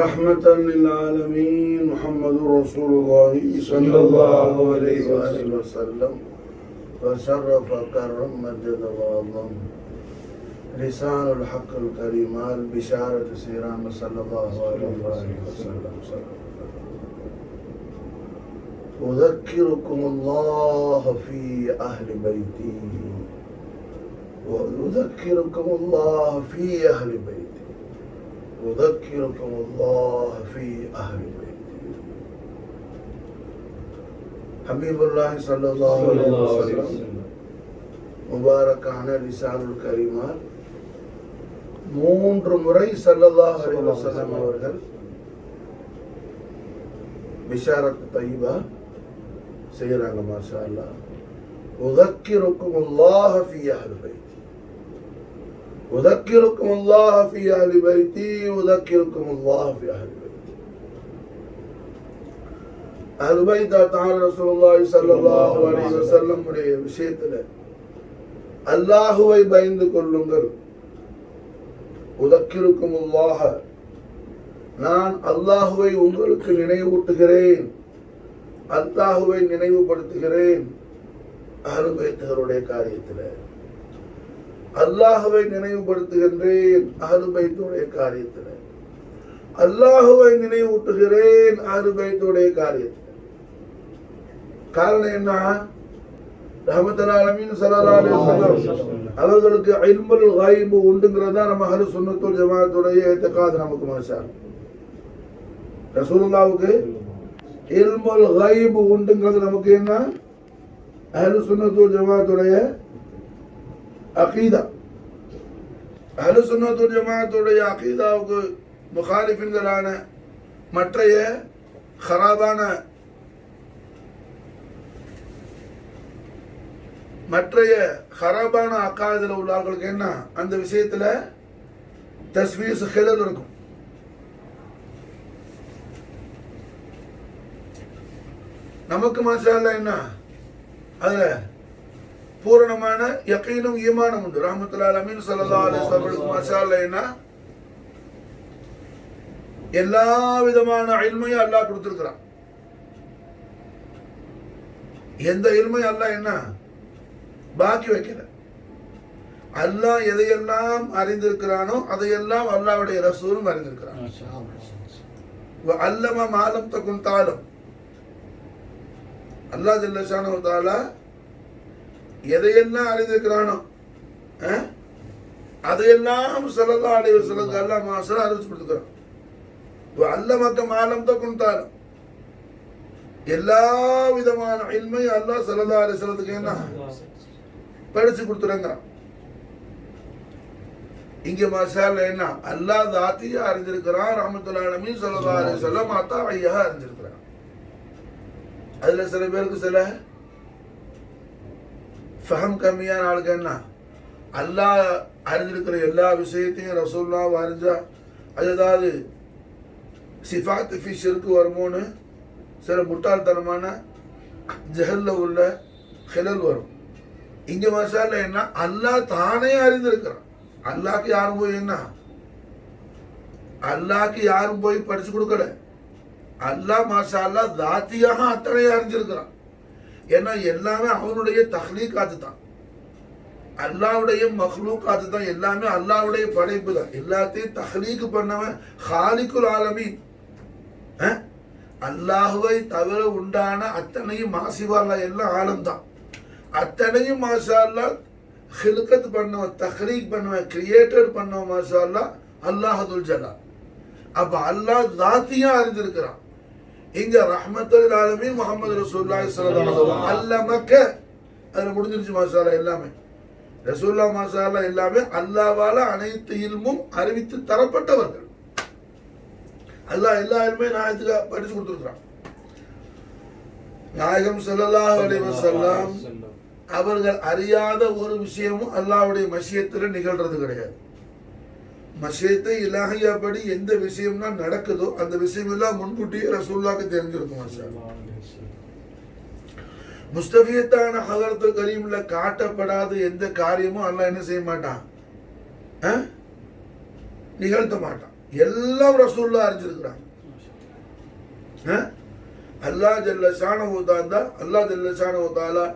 رحمة للعالمين محمد رسول الله صلى الله عليه وآله وسلم وشرف كرم مجد وعظم لسان الحق الكريم البشارة سيران صلى الله عليه وآله وسلم. أذكركم الله في أهل بيتي وأذكركم الله في أهل بيتي أذكركم الله في أهل بيتي. حبيب الله صلى الله عليه وسلم முபாரக்கான ரிசாலுல் கரீமால் 3 முறை ஸல்லல்லாஹு அலைஹி வஸல்லம் அவர்கள் பிஷாரத் தய்யிபா செய்யறாங்க. மாஷா அல்லாஹ். உذكركم في أهل بيتي أذكركم الله في أهل بيتي أذكركم الله في أهل بيتي. أهل بيت تعالى رسول الله صلى الله عليه وسلم உடைய விஷயத்துல அல்லாஹ்வை பயந்து கொள்ளுங்கள். உذكركم الله, நான் அல்லாஹ்வை உங்களுக்கு நினைவூட்டுகிறேன், அல்லாஹ்வை நினைவுபடுத்துகிறேன். அஹ்லு பைத்துகளுடைய காரியத்தில் அல்லாஹ்வை நினைவுபடுத்துகின்றேன், அஹ்லு பைத்துடைய காரியத்தில் அல்லாஹ்வை நினைவூட்டுகிறேன், அஹ்லு பைத்துடைய காரியத்தில். காரணம் என்ன? ரஹ்மத்துல் ஆலமீன் ஸல்லல்லாஹு அலைஹி வஸல்லம் அவர்களுக்கு இல்முல் கைப் உண்டுங்கிறதா நம்ம அஹ்லு சுன்னத் வல் ஜமாஅத்துடைய இஅ்திகாத். நமக்கு மாஷா அல்லாஹ் ரசூலுல்லாஹ்வுக்கு இல்முல் கைப் உண்டுங்கிறது நமக்கு என்ன? அஹ்லு சுன்னத் வல் ஜமாஅத்துடைய அகீதா. அஹ்லு சுன்னத் வல் ஜமாஅத்துடைய அகீதாவுக்கு முகாலிஃபின்களான மற்றைய ஹராபான அக்காதில் உள்ளவர்களுக்கு என்ன? அந்த விஷயத்துல தஸ்வீஸ் ஹிலல் இருக்கும். நமக்கு மாஷா அல்லாஹ் என்ன? அதுல பூரணமான யகீனும் ஈமானும் உண்டு. ரஹ்மத்துல் ஆலமீன் ஸல்லல்லாஹு அலைஹி வஸல்லம் மாஷா அல்லாஹ் என்ன? எல்லா விதமான இல்மையும் அல்லாஹ் கொடுத்திருக்கிறான். எந்த இல்மையும் அல்லாஹ் என்ன பாக்கி வைக்கல. அல்லாஹ் எதையெல்லாம் அறிந்திருக்கிறானோ அதையெல்லாம் அல்லாஹ்வுடைய ரசூலும் அறிந்திருக்கிறான். அல்லம மாலம் தகுன் தாலம். அல்லாஹ் ஜல்ல ஷானஹு தஆலா எதையெல்லாம் அறிந்திருக்கிறானோ அதையெல்லாம் ஸல்லல்லாஹு அலைஹி வஸல்லம் அல்லாஹ் மாஷா அறிவிச்சு கொடுத்துக்கிறான். அல்லமக மாலம் தகுன் தாலம். எல்லா விதமான இல்மையும் அல்லாஹ் ஸல்லல்லாஹு அலைஹி வஸல்லத்துக்கு என்ன படிச்சு கொடுத்துறாங்க. இங்க மாஷா அல்லாஹ் என்ன? அல்லாஹ் தாத்தியா அறிஞ்சிருக்கிறான். ரஹ்மத்துல் ஆலமீன் ஸல்லல்லாஹு அலைஹி வஸல்லம் அத்தாஹியா அறிஞ்சிருக்கிறான். அதுல சில பேருக்கு சில ஃபஹம் கம்மியான ஆளுக்கு என்ன? அல்லாஹ் அறிஞ்சிருக்கிற எல்லா விஷயத்தையும் ரசூலுல்லாஹ் அறிஞ்சா அது ஏதாவது சிஃபாத் ஃபி ஷிர்க் வருமோன்னு சில முட்டாள்தனமான ஜஹல்ல உள்ள ஹிலல் வரும். இங்க மாஷா அல்லாஹ் என்ன? அல்லாஹ் தானே அறிந்திருக்கிறான். அல்லாஹ்க்கு யாரும் போய் என்ன? அல்லாஹ்க்கு யாரும் போய் படிச்சு கொடுக்கல. அல்லாஹ் மாஷா அல்லாஹ் தாத்தியாக அத்தனை அறிஞ்சிருக்கிறான். ஏன்னா எல்லாமே அவனுடைய தஹ்லீகாத்து தான், அல்லாஹ்வுடைய மக்லூகாத்து தான், எல்லாமே அல்லாஹ்வுடைய படைப்பு தான். எல்லாத்தையும் தஹ்லீக் பண்ணவன் ஹாலிகுல் ஆலமீன். அல்லாஹ்வை தவிர உண்டான அத்தனையும் மாசிவால்லா எல்லாம் ஆலம் தான். அத்தனையும் மாஷா அல்லாஹ் ஹில்கத் பண்ணவன், தஹ்ரீக் பண்ணவன், கிரியேட்டட் பண்ணவன் மாஷா அல்லாஹ் அல்லாஹுல் ஜலால். அப்ப அல்லாஹ் தாத்தியா அறிந்திருக்கிறான். இங்க ரஹ்மத்துல் ஆலமீன் முஹம்மது ரசூலுல்லாஹி ஸல்லல்லாஹு அலைஹி வஸல்லம் அல்லமக அது முடிஞ்சிருச்சு மாஷா அல்லாஹ். எல்லாமே ரசூலுல்லாஹ் மாஷா அல்லாஹ் எல்லாமே அல்லாஹ்வால அனைத்து இல்மும் அறிவித்து தரப்பட்டவர்கள். அல்லாஹ் எல்லா இல்மையும் நாயகத்துக்கு படிச்சு கொடுத்துருக்கிறான். நாயகம் ஸல்லல்லாஹு அலைஹி வஸல்லம் அவர்கள் அறியாத ஒரு விஷயமும் அல்லாஹ்வுடைய மஷியத்துல நிகழ்றது கிடையாது. மஷியத்தை இலாஹியா படி எந்த விஷயம்னா நடக்குதோ அந்த விஷயம் எல்லாம் முன்கூட்டியே ரசூலுல்லாஹ்க்கு தெரிஞ்சிருக்கும். மாஷா அல்லாஹ். முஸ்தஃபியத்தான ஹதரத்துல் கரீம்ல காட்டப்படாத எந்த காரியமும் அல்லாஹ் என்ன செய்ய மாட்டான், நிகழ்த்த மாட்டான். எல்லாம் ரசூலுல்லாஹ் அறிஞ்சிருக்கிறாங்க. அல்லாஹ் ஜல்ல ஷானஹு தஆலா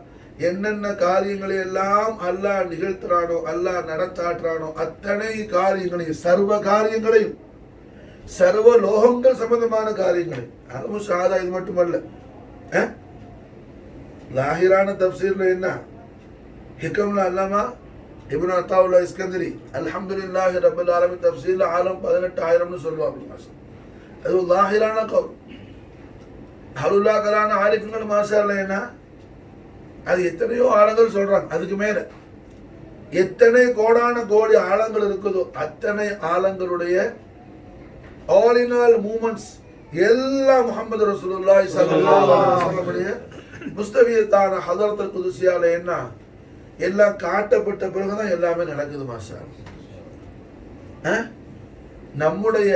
என்னென்ன காரியங்களை எல்லாம் அல்லாஹ் நிகழ்த்துறானோ, அல்லாஹ் நடத்தாற்றானோ அத்தனை காரியங்களையும், சர்வ காரியங்களையும், சர்வ லோகங்கள் சம்பந்தமான காரியங்களையும், அதுவும் ஷஹாதா இது மட்டுமல்ல. லாஹிரான தப்சீர்ல என்ன ஹிகம்ல அல்லாமா இப்னு அத்தாவுல்லா இஸ்கந்தரி அல்ஹம்துலில்லாஹி ரப்பில் ஆலமீன் தப்சீர்ல ஆலம் 18,000ன்னு சொல்லுவாங்க. அது லாஹிரான கவுல். அருளாக்கலான ஆரிஃப்கள் மாஷா அல்லாஹ் என்ன அது எத்தனையோ ஆழங்கள் சொல்றாங்க. அதுக்கு மேல எத்தனை கோடான கோடி ஆழங்கள் இருக்குதோ அத்தனை ஆழங்களுடைய ஆல் இன் ஆல் மூமெண்ட்ஸ் எல்லாம் முஹம்மது ரசூலுல்லாஹி ஸல்லல்லாஹு அலைஹி வஸல்லம் முஸ்தவியத்தான ஹதரத்துல் குதுசியால என்ன எல்லாம் காட்டப்பட்ட பிறகுதான் எல்லாமே நடக்குது மாஷா. நம்முடைய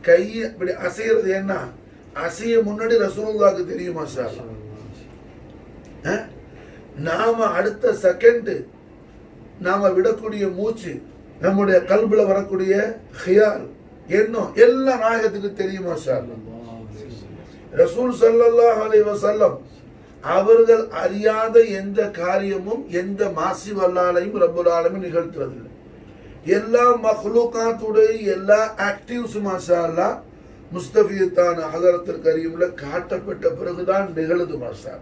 கை இப்படி அசைகிறது என்ன அசைய முன்னாடி ரசூலுல்லாஹ்க்கு தெரியும் மாஷா. நாம அடுத்த செகண்ட் நாம விடக்கூடிய மூச்சு, நம்முடைய கல்புல வரக்கூடிய ஹியால் எண்ணம் எல்லாம் நாயகத்துக்கு தெரியும் மாஷா. ரசூல் ஸல்லல்லாஹு அலைஹி வஸல்லம் அவர்கள் அறியாத எந்த காரியமும் எந்த மாசி வல்லாலையும் ரப்புல் ஆலமீன் நிகழ்த்துறதில்லை. எல்லா மஹ்லூகாத்துடைய எல்லா ஆக்டிவ்ஸ் மாஷா அல்லாஹ் முஸ்தபியத்தான ஹதரத்துல் கரீம்ல காட்டப்பட்ட பிறகுதான் நிகழுது மாஷா.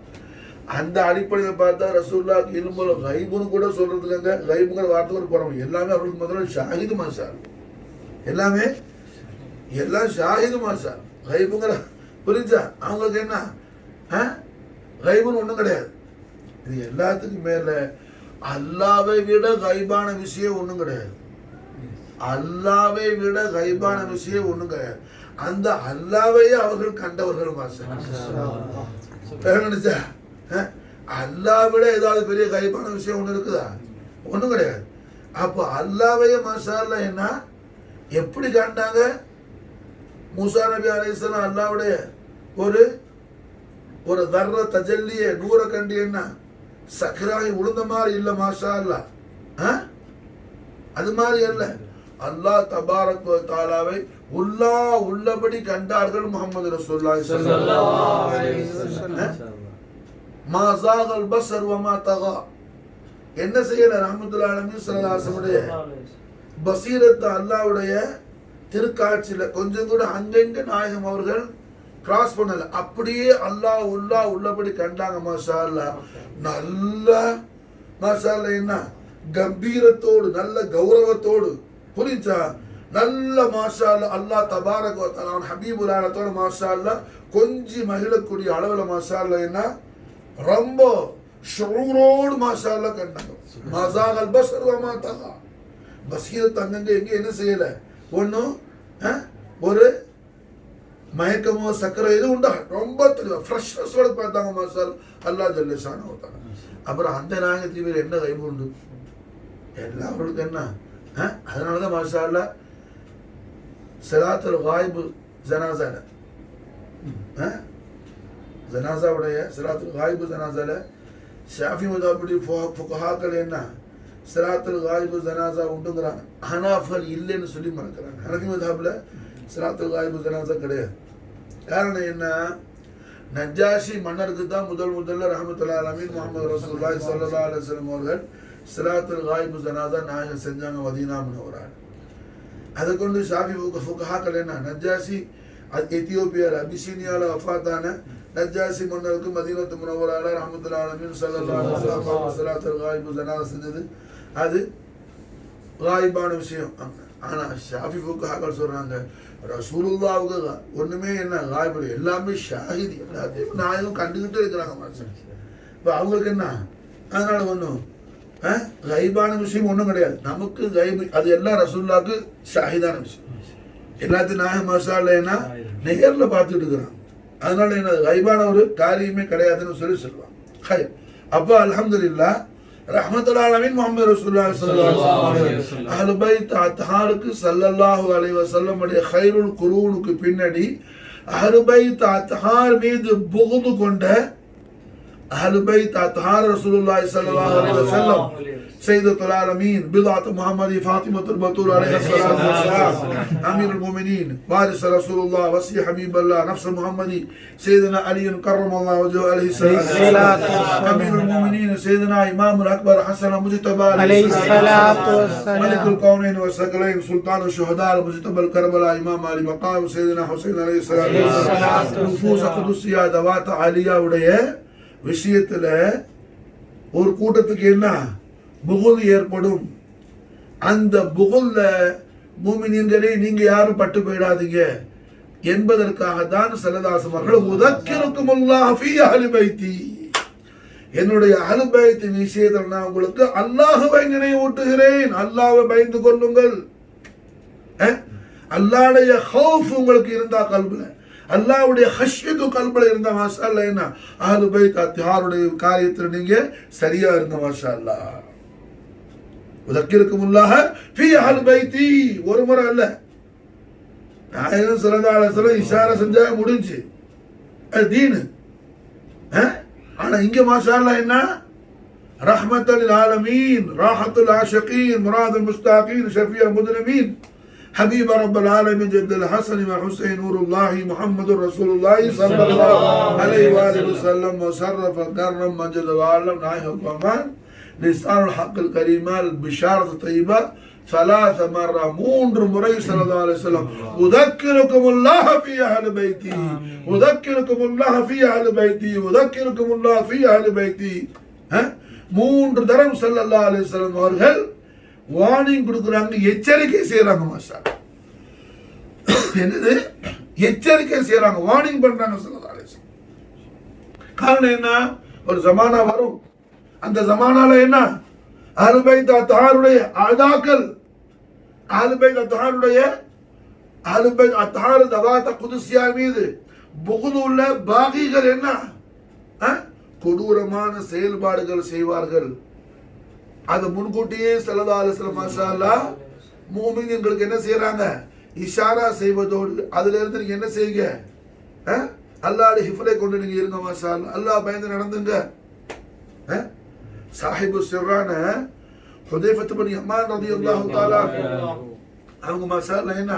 அந்த அடிப்படையில் பார்த்தா ரசூலுல்லாஹ் இல்முல் கைபுன்னு கூட சொல்றதுங்க, கைபுங்கிற வார்த்தை ஒரு போறோம். எல்லாமே அவர்களுக்கு முதல்ல ஷாஹிது மாஷா, எல்லாமே எல்லாம் ஷாஹிது மாஷா. கைபுங்கிற புரிஞ்சா அவங்களுக்கு என்ன கைபுன்னு ஒன்றும் கிடையாது. இது எல்லாத்துக்கும் மேல அல்லாவை விட கைபான விஷயம் ஒன்றும் கிடையாது. அல்லாவை விட கைபான விஷயம் ஒன்றும் கிடையாது. அந்த அல்லாவையே அவர்கள் கண்டவர்கள் மாஷா. நினைச்சா அல்லாஹ் விட ஏதாவது பெரிய கைபான விஷயம் ஒண்ணு இருக்குதா? ஒண்ணும் கிடையாது. அப்போ அல்லாஹ்வையே மாஷா அல்லாஹ் என்ன எப்படி காண்டாங்க? மூசா நபி அலைஹிஸ்ஸலாம் அல்லாஹ்வுடைய ஒரு தர்ர தஜல்லிய நூற கண்டி என்ன சக்ராகி உளுந்த மாதிரி இல்ல மாஷா அல்லாஹ். அது மாதிரி அல்ல. அல்லாஹ் தபாரக் வ தஆலாவை உள்ளபடி கண்டார்கள் முஹம்மது ரசூலுல்லாஹி ஸல்லல்லாஹு அலைஹி வஸல்லம். மா ஸாகல் பஸர் வ மா தகா. என்ன செய்யல ரஹ்மத்துல் ஆலமீன் ஸல்லல்லாஹு அலைஹி வஸல்லம் பஸீரத் அல்லாஹ்வுடைய திருக்காட்சியில கொஞ்சம் கூட அங்கங்க நாயகம் அவர்கள் கிராஸ் பண்ணல. அப்படியே அல்லாஹ் உள்ளபடி கண்டாங்க மாஷா அல்லாஹ். நல்ல மாஷா அல்லாஹ் என்ன கம்பீரத்தோடு நல்ல கௌரவத்தோடு புரிஞ்சா நல்ல மாஷா அல்லாஹ் அல்லாஹ் தபாரக் வ தஆலா ஹபீபுல் ஆலத்தோட மாஷா அல்லாஹ் கொஞ்சி மகிழக்கூடிய அளவில் மாஷா அல்லாஹ் என்ன ரொம்ப ஷுரூரோடு மாஷா அல்லாஹ் கண்டாங்க. மஸாகல் பஸர் வ மா தகா. பஸீரத் அங்கங்க எங்க என்ன செய்யல ஒன்னும் ஒரு மயக்கமோ சக்கரை எதுவும் உண்டா ரொம்ப தெளிவா ஃப்ரெஷ்னஸோட பார்த்தாங்க மாஷா அல்லாஹ் ஜல்ல ஷானஹு தஆலா. அப்புறம் அந்த நாயகத்துக்கு வேறு என்ன கைப்பு உண்டு? எல்லாருக்கும் என்ன அதனாலதான் மாஷா அல்லாஹ் ஸலாத்துல் காயிப் ஜனாஸால ஜனாஸாவுடைய ஸலாத்துல் காயிப் ஜனாஸால ஷாஃபி மذஹபுடைய ஃபுகஹாக்கள் என்ன ஸலாத்துல் காயிப் ஜனாஸா உண்டுங்கறாங்க. ஹனாஃபிகள் இல்லைன்னு சொல்லி மறக்கறாங்க. ஹனஃபி மذஹபுல ஸலாத்துல் காயிப் ஜனாஸா கிடையாது. காரணம் என்ன? நஜ்ஜாஷி மன்னருக்கு தான் முதல்ல ரஹ்மத்துல்லாஹி அலைஹி முஹம்மது ரசூலுல்லாஹி ஸல்லல்லாஹு அலைஹி வஸல்லம் அவர்கள் ஸலாத்துல் காயிப் ஜனாஸா நாயகம் செஞ்சாங்க மதீனா முனவரால. அதை கொண்டு ஷாஃபி ஃபுகஹாக்கள் என்ன நஜ்ஜாஷி எத்தியோப்பியால அபிசீனியால வஃபாத்தான நஜ்ஜாஷி மன்னருக்கு மதீனத்து முனவரால ரஹ்மத்துல்லாஹி அலைஹி ஸல்லல்லாஹு அலைஹி வஸல்லம் ஸலாத்துல் காயிப் ஜனாஸா செஞ்சது அது காயிபான விஷயம். ஆனா ஷாஃபி ஃபுகஹாக்கள் சொல்றாங்க ரசூலுல்லாஹ்வுக்கு ஒண்ணுமே என்ன காயிப் எல்லாமே ஷாஹிதி, எல்லாத்தையும் நாயகம் கண்டுகிட்டே இருக்கிறாங்க மனுஷன். இப்போ அவங்களுக்கு என்ன அதனால ஒன்றும் கைபான விஷயம் ஒன்றும் கிடையாது. நமக்கு கைபு அது எல்லாம் ரசூலுல்லாஹ்வுக்கு ஷாஹிதான விஷயம். எல்லாத்தையும் நாயகம் மாஷா அல்லாஹ் என்ன நேர்ல பார்த்துட்டு இருக்கிறாங்க. அதனால என்ன கைபான ஒரு காரியமே கிடையாதுன்னு சொல்லுவாங்க. அப்போ அல்ஹம்துலில்லாஹ் ரஹ்மத்துல் ஆலமீன் முஹம்மது ரசூலுல்லாஹி ஸல்லல்லாஹு அலைஹி வஸல்லம் அஹ்லு பைத் அத்ஹாருக்கு ஸல்லல்லாஹு அலைஹி வஸல்லம் உடைய கைருல் குரூனுக்கு பின்னாடி அஹ்லு பைத் அத்ஹார் மீது புகுது கொண்ட أهل بيت أطهار رسول الله صلى الله عليه وسلم سيدة العالمين بضعة محمد فاطمة البتول عليه الصلاة والسلام أمير المؤمنين وارث رسول الله وصي حبيب الله نفس محمدي سيدنا علي كرم الله وجهه عليه السلام أمير المؤمنين سيدنا إمام الأكبر حسن مجتبى عليه الصلاة والسلام ملك الكونين والثقلين سلطان الشهداء المجتبى الكربلاء إمام علي مقام سيدنا حسين عليه الصلاة والسلام نفوس قدسية ذوات عالية உடைய விஷயத்துல ஒரு கூட்டத்துக்கு என்ன புகுல் ஏற்படும். அந்த புகுல்ல மூமினீன்களே நீங்க யாரும் பட்டு போயிடாதீங்க என்பதற்காக தான் ஸல்லல்லாஹு அவர்கள் உதக்கிருக்குமுல்லாஹ் ஃபீ அஹ்லி பைத்தி, என்னுடைய அஹ்லி பைத்தின் விஷயத்தில் நான் உங்களுக்கு அல்லாஹ்வை நினைவூட்டுகிறேன், அல்லாஹ்வை பயந்து கொள்ளுங்கள். அல்லாஹ்வுடைய ஹௌஃப் உங்களுக்கு இருந்தா கல்புல, அல்லாஹ்வுடைய ஹஷ்யத்து கல்புல இருந்தா மாஷா அல்லாஹ் என்ன அஹ்லு பைத் அத்ஹாருடைய காரியத்தில் நீங்க சரியா இருங்க மாஷா அல்லாஹ். உதக்கிருக்குமுல்லாஹ் ஃபீ அஹ்லி பைத்தி ஒரு முறை அல்ல, நாயகம் ஸல்லல்லாஹு அலைஹி வஸல்லம் இஷாரா செஞ்சா முடிஞ்சு அது தீன். ஆனா இங்க மாஷா அல்லாஹ் என்ன ரஹ்மத்தல் லில் ஆலமீன் ராஹத்துல் ஆஷிகீன் முராதுல் முஸ்தாகீன் ஷஃபீஉல் முذنبீன் حبيب رب العالمين جد الحسن والحسين نور الله محمد رسول الله صلى الله عليه وآله وسلم وشرف كرم مجد وعلم نائه ومان لسان الحق الكريمة البشارة الطيبة ثلاث مرة மூன்று முறை صلى الله عليه وسلم أذكركم الله في أهل بيتي أذكركم الله في أهل بيتي أذكركم الله في أهل بيتي மூன்று தரம் ஸல்லல்லாஹு அலைஹி வஸல்லம் அவர்கள் வார்னிங் கொடுக்குறாங்க, எச்சரிக்கை செய்யறாங்க. மாஷா என்னது எச்சரிக்கை செய்யறாங்க, வார்னிங் பண்றாங்க ஸல்லல்லாஹு அலைஹி வஸல்லம். காரணம் என்ன, ஒரு ஜமானா வரும், அந்த ஜமானால என்ன அஹ்லு பைத் அத்ஹாருடைய ஆதாக்கள், அஹ்லு பைத் அத்ஹாருடைய அஹ்லு பைத் அத்ஹார் தவாத் குதுசியா மீது புகுது உள்ள பாகிகள் என்ன கொடூரமான செயல்பாடுகள் செய்வார்கள். அது முன்கூட்டியே ஸல்லல்லாஹு அலைஹி வஸல்லம் மாஷா அல்லாஹ் மூமின்களுக்கு என்ன செய்யறாங்க, இஷாரா செய்வதோடு அதுல இருந்து நீங்க என்ன செய்யுங்க, அல்லாஹ்வுடைய ஹிஃப்லை கொண்டு நீங்க இருங்க மாஷா அல்லாஹ், அல்லாஹ் பயந்து நடந்துங்க. சாஹிபு சிர்ரான ஹுதைஃபத் பின் யமான் ரலியல்லாஹு தஆலா அவங்க மாஷா அல்லாஹ் என்ன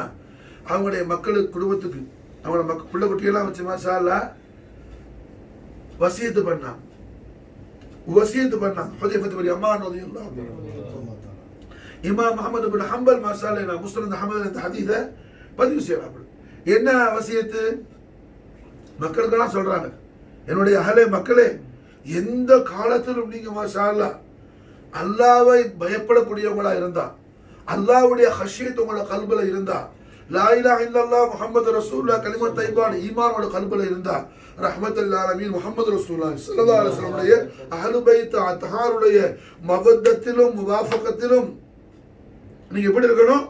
அவங்களுடைய மக்களுக்கு குடும்பத்துக்கு அவங்களோட பிள்ளை குட்டியெல்லாம் வச்சு மாஷா அல்லாஹ் வசியத்து பண்ணாங்க. ஹுதைஃபத் பின் யமான் ரலியல்லாஹு தஆலா இமாம் அஹ்மத் பின் ஹம்பல் மாஷா அல்லாஹ் முஸ்னத் அஹ்மத் இந்த ஹதீஸை பதிவு செய்றாங்க. என்ன வசியத்து மக்களுக்கெல்லாம் சொல்றாங்க, என்னுடைய அஹ்லே மக்களே, எந்த காலத்திலும் நீங்க மாஷா அல்லாஹ் அல்லாஹ்வை பயப்படக்கூடியவங்களா இருந்தா, அல்லாஹ்வுடைய ஹஷ்யத் உங்களோட கல்புல இருந்தா, லா இலாஹ இல்லல்லாஹ் முஹம்மது ரசூலுல்லாஹ் கலிமத் தைபான ஈமானோட கல்புல இருந்தா, ரஹ்மத்துல் ஆலமீன் முஹம்மது ரசூலுல்லாஹ் ஸல்லல்லாஹு அலைஹி வஸல்லம் அஹ்லு பைத் அத்ஹாருடைய மவத்தத்திலும் முவாஃபகத்திலும் நீங்க எப்படி இருக்கணும்,